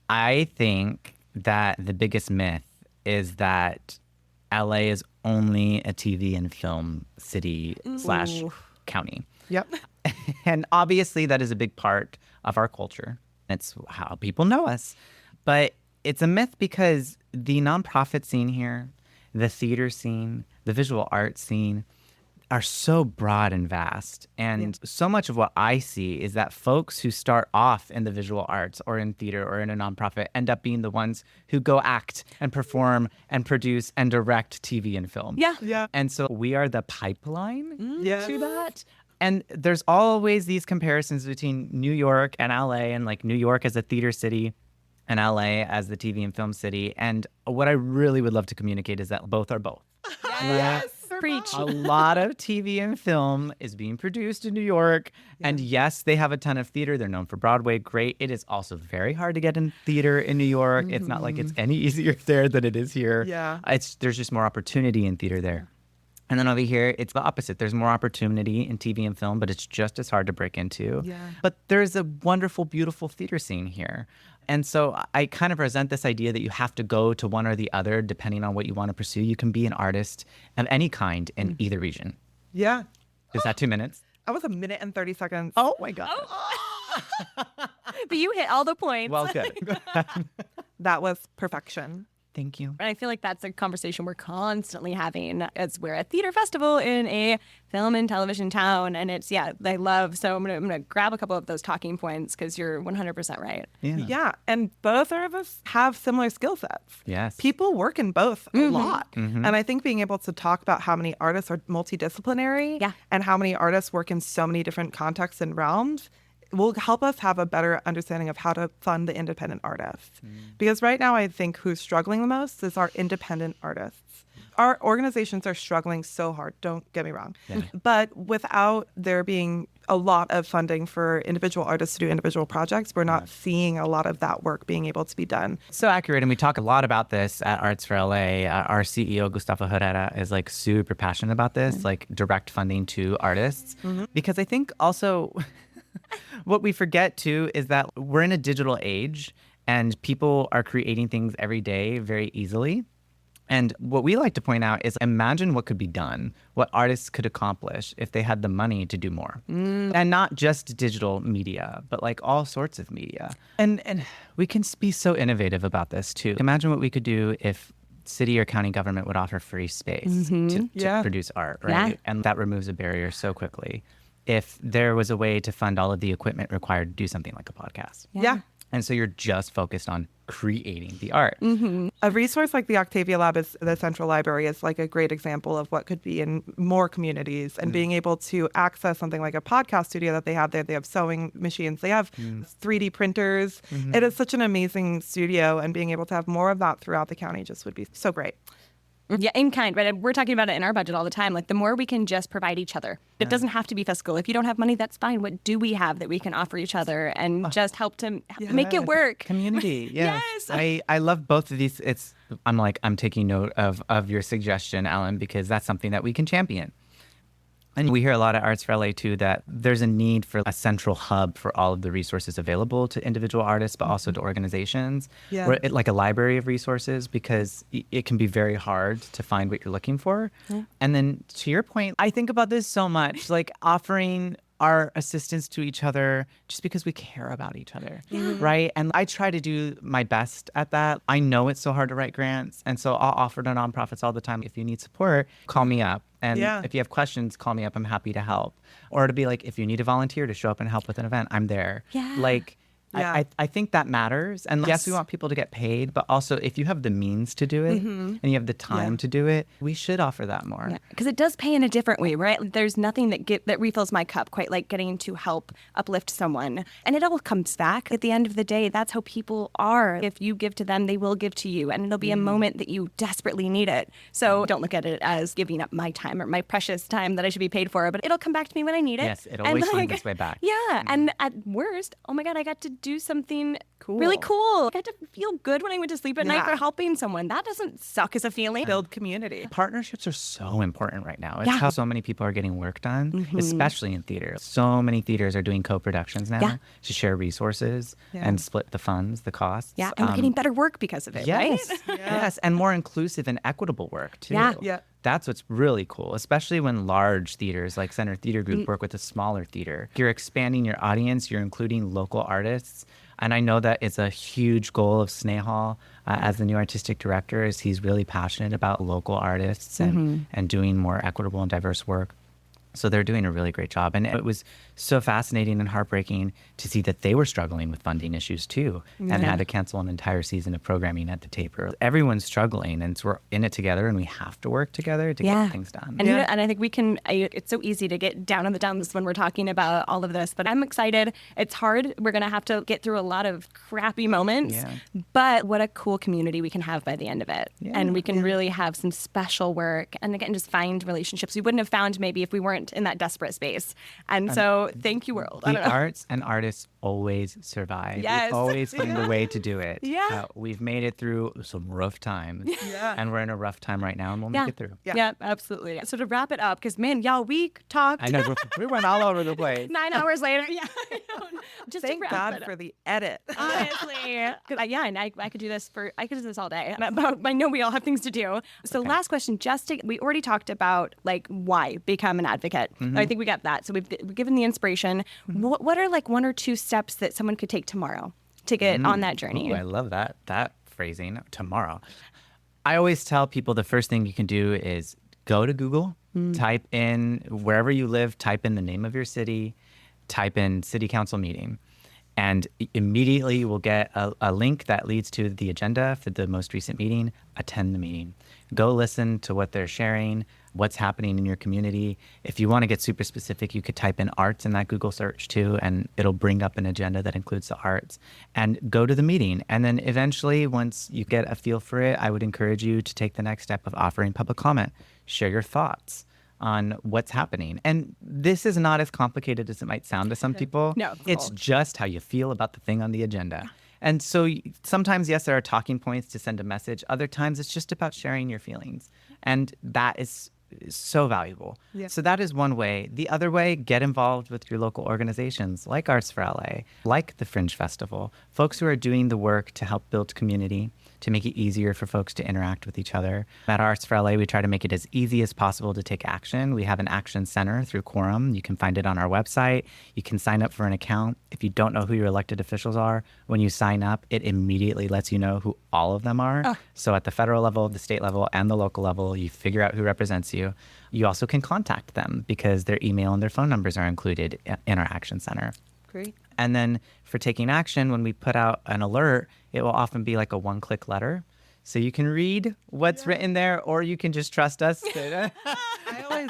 I think that the biggest myth is that LA is only a TV and film city / county. Yep. And obviously that is a big part of our culture. It's how people know us. But it's a myth because the nonprofit scene here, the theater scene, the visual arts scene are so broad and vast. And so much of what I see is that folks who start off in the visual arts or in theater or in a nonprofit end up being the ones who go act and perform and produce and direct TV and film. Yeah. Yeah. And so we are the pipeline Yes. to that. And there's always these comparisons between New York and LA, and like New York as a theater city and LA as the TV and film city. And what I really would love to communicate is that both are both. Yes. Preach. A lot of TV and film is being produced in New York. Yeah. And yes, they have a ton of theater. They're known for Broadway. Great. It is also very hard to get in theater in New York. It's not like it's any easier there than it is here. Yeah. There's just more opportunity in theater there. And then over here, it's the opposite. There's more opportunity in TV and film, but it's just as hard to break into. Yeah. But there's a wonderful, beautiful theater scene here. And so I kind of resent this idea that you have to go to one or the other depending on what you want to pursue. You can be an artist of any kind in either region. Yeah. Is that 2 minutes? I was 1 minute and 30 seconds. Oh, my God. But you hit all the points. Well, good. That was perfection. Thank you. And I feel like that's a conversation we're constantly having as we're a theater festival in a film and television town. And it's, I love, so I'm gonna grab a couple of those talking points because you're 100% right. Yeah. And both of us have similar skill sets. Yes. People work in both a lot. And I think being able to talk about how many artists are multidisciplinary and how many artists work in so many different contexts and realms will help us have a better understanding of how to fund the independent artists. Because right now, I think who's struggling the most is our independent artists. Our organizations are struggling so hard, don't get me wrong. Yeah. But without there being a lot of funding for individual artists to do individual projects, we're not seeing a lot of that work being able to be done. So accurate. And we talk a lot about this at Arts for LA. Our CEO, Gustavo Herrera, is like super passionate about this, like direct funding to artists. Because I think also... what we forget, too, is that we're in a digital age and people are creating things every day very easily. And what we like to point out is imagine what could be done, what artists could accomplish if they had the money to do more. And not just digital media, but like all sorts of media. And we can be so innovative about this, too. Imagine what we could do if city or county government would offer free space to produce art, right? Yeah. And that removes a barrier so quickly. If there was a way to fund all of the equipment required to do something like a podcast. Yeah. And so you're just focused on creating the art. A resource like the Octavia Lab is the Central Library is like a great example of what could be in more communities and being able to access something like a podcast studio that they have there. They have sewing machines. They have 3D printers. It is such an amazing studio, and being able to have more of that throughout the county just would be so great. Yeah, in kind, right? We're talking about it in our budget all the time. Like, the more we can just provide each other. It doesn't have to be fiscal. If you don't have money, that's fine. What do we have that we can offer each other and just help to make it work? Community, yes. Yes. I love both of these. I'm taking note of your suggestion, Ellen, because that's something that we can champion. And we hear a lot at Arts for LA, too, that there's a need for a central hub for all of the resources available to individual artists, but also to organizations, like a library of resources, because it can be very hard to find what you're looking for. And then to your point, I think about this so much, like offering our assistance to each other just because we care about each other, right? And I try to do my best at that. I know it's so hard to write grants, and so I'll offer to nonprofits all the time. If you need support, call me up. And if you have questions, call me up. I'm happy to help. Or to be like, if you need a volunteer to show up and help with an event, I'm there. I think that matters. And yes, we want people to get paid, but also if you have the means to do it and you have the time to do it, we should offer that more. Because it does pay in a different way, right? There's nothing that refills my cup quite like getting to help uplift someone. And it all comes back at the end of the day. That's how people are. If you give to them, they will give to you. And it'll be a moment that you desperately need it. So don't look at it as giving up my time or my precious time that I should be paid for, but it'll come back to me when I need it. Yes, it always finds its way back. Yeah. And at worst, oh my God, I got to do something really cool. I got to feel good when I went to sleep at night for helping someone. That doesn't suck as a feeling. Build community. Partnerships are so important right now. It's how so many people are getting work done, especially in theater. So many theaters are doing co-productions now to share resources and split the funds, the costs. Yeah, and we're getting better work because of it, right? Yes, and more inclusive and equitable work, too. Yeah. That's what's really cool, especially when large theaters like Center Theater Group work with a smaller theater. You're expanding your audience, you're including local artists. And I know that it's a huge goal of Snehal as the new artistic director, is he's really passionate about local artists and doing more equitable and diverse work. So they're doing a really great job. And it was so fascinating and heartbreaking to see that they were struggling with funding issues too, and had to cancel an entire season of programming at the Taper. Everyone's struggling, and so we're in it together, and we have to work together to get things done. And, and I think we can, it's so easy to get down on the dumps when we're talking about all of this, but I'm excited. It's hard. We're going to have to get through a lot of crappy moments, but what a cool community we can have by the end of it. And we can really have some special work, and again, just find relationships we wouldn't have found maybe if we weren't in that desperate space. And so thank you, world. The arts and artists always survive. Yes. We always find a way to do it. Yeah. We've made it through some rough times. And we're in a rough time right now, and we'll make it through. Yeah, absolutely. So to wrap it up, because man, y'all, we talked. I know, we went all over the place. 9 hours later. Just Thank God for the edit. Honestly. And I could do this all day. I know we all have things to do. So last question, we already talked about like why become an advocate. I think we got that. So we've given the inspiration. What are like 1 or 2 steps that someone could take tomorrow to get on that journey? Ooh, I love that phrasing, tomorrow. I always tell people the first thing you can do is go to Google, type in wherever you live, type in the name of your city, type in city council meeting. And immediately you will get a link that leads to the agenda for the most recent meeting. Attend the meeting. Go listen to what they're sharing, what's happening in your community. If you want to get super specific, you could type in arts in that Google search too, and it'll bring up an agenda that includes the arts. And go to the meeting. And then eventually, once you get a feel for it, I would encourage you to take the next step of offering public comment. Share your thoughts on what's happening. And this is not as complicated as it might sound to some people. No, it's just how you feel about the thing on the agenda. And so sometimes, yes, there are talking points to send a message. Other times it's just about sharing your feelings. And that is so valuable. Yeah. So that is one way. The other way, get involved with your local organizations like Arts for LA, like the Fringe Festival, folks who are doing the work to help build community, to make it easier for folks to interact with each other. At Arts for LA, we try to make it as easy as possible to take action. We have an action center through Quorum. You can find it on our website. You can sign up for an account. If you don't know who your elected officials are, when you sign up, it immediately lets you know who all of them are. Oh. So at the federal level, the state level, and the local level, you figure out who represents you. You also can contact them because their email and their phone numbers are included in our action center. Great. And then for taking action, when we put out an alert, it will often be like a one-click letter. So you can read what's written there, or you can just trust us. I'm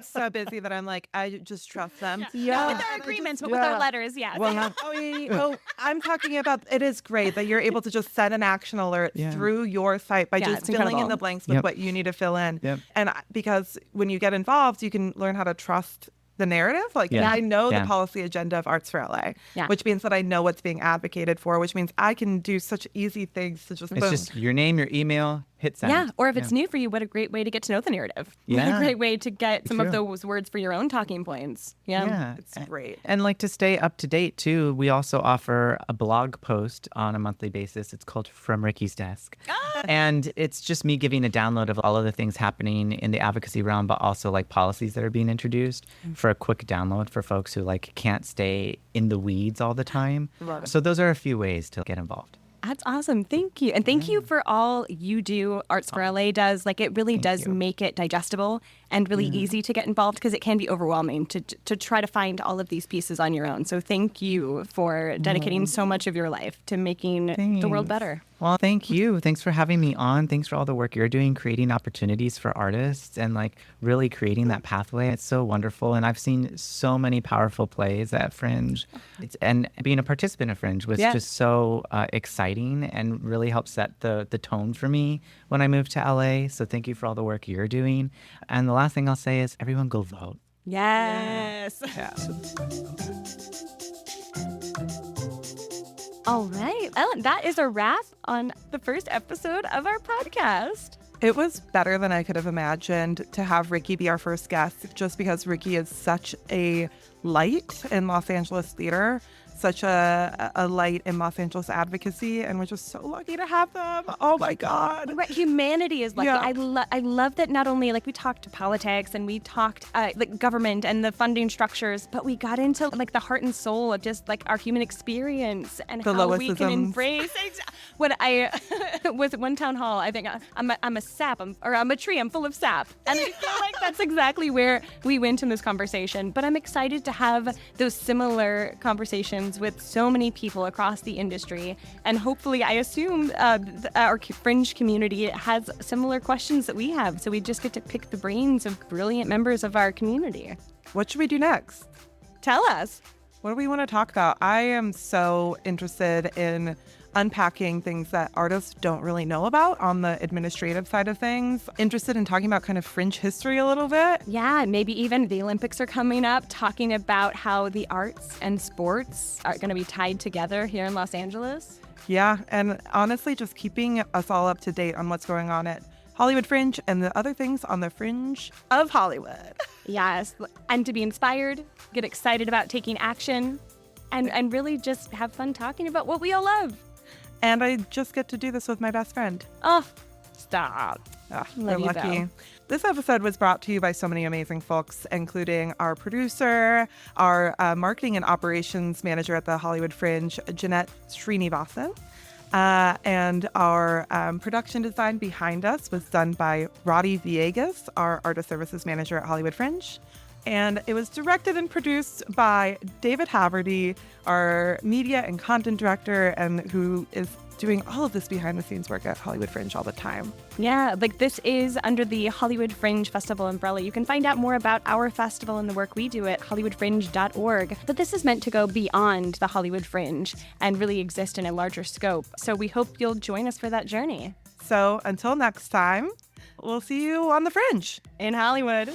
so busy that I'm like, I just trust them. Not with our agreements, but with our letters, I'm talking about, it is great that you're able to just send an action alert through your site by just filling in the blanks with what you need to fill in. Yep. And because when you get involved, you can learn how to trust the narrative. I know the policy agenda of Arts for LA, which means that I know what's being advocated for, which means I can do such easy things to just It's just your name, your email, hit send. Yeah, or if it's new for you, what a great way to get to know the narrative. What a great way to get some of those words for your own talking points. Yeah. It's great. And to stay up to date too, we also offer a blog post on a monthly basis. It's called From Ricky's Desk. And it's just me giving a download of all of the things happening in the advocacy realm, but also policies that are being introduced for a quick download for folks who can't stay in the weeds all the time. So those are a few ways to get involved. That's awesome. Thank you. And thank you for all you do. Arts for LA does. It really does make it digestible and really easy to get involved, because it can be overwhelming to try to find all of these pieces on your own. So thank you for dedicating so much of your life to making the world better. Well, thank you. Thanks for having me on. Thanks for all the work you're doing, creating opportunities for artists and really creating that pathway. It's so wonderful. And I've seen so many powerful plays at Fringe. And being a participant at Fringe was just so exciting and really helped set the tone for me when I moved to LA. So thank you for all the work you're doing. And the last thing I'll say is everyone go vote. Yes. Yeah. All right, Ellen, that is a wrap on the first episode of our podcast. It was better than I could have imagined to have Ricky be our first guest, just because Ricky is such a light in Los Angeles theater. such a light in Los Angeles advocacy, and we're just so lucky to have them. Oh my God. Right. Humanity is lucky. Yeah. I love that not only like we talked politics and we talked like government and the funding structures, but we got into like the heart and soul of just like our human experience and The how we can Loisisms. embrace. When I was at one town hall, I think I'm a sap, I'm a tree, I'm full of sap. And I feel like that's exactly where we went in this conversation. But I'm excited to have those similar conversations with so many people across the industry. And hopefully, I assume our Fringe community has similar questions that we have. So we just get to pick the brains of brilliant members of our community. What should we do next? Tell us. What do we want to talk about? I am so interested in unpacking things that artists don't really know about on the administrative side of things. Interested in talking about kind of Fringe history a little bit. Yeah, maybe even the Olympics are coming up, talking about how the arts and sports are going to be tied together here in Los Angeles. Yeah, and honestly, just keeping us all up to date on what's going on at Hollywood Fringe and the other things on the fringe of Hollywood. Yes, and to be inspired, get excited about taking action, and really just have fun talking about what we all love. And I just get to do this with my best friend. Oh, stop. We're you, lucky. Val. This episode was brought to you by so many amazing folks, including our producer, our marketing and operations manager at the Hollywood Fringe, Jeanette Srinivasan. And our production design behind us was done by Roddy Villegas, our artist services manager at Hollywood Fringe. And it was directed and produced by David Haverty, our media and content director, and who is doing all of this behind the scenes work at Hollywood Fringe all the time. Yeah, like this is under the Hollywood Fringe Festival umbrella. You can find out more about our festival and the work we do at hollywoodfringe.org. But this is meant to go beyond the Hollywood Fringe and really exist in a larger scope. So we hope you'll join us for that journey. So until next time, we'll see you on the Fringe. In Hollywood.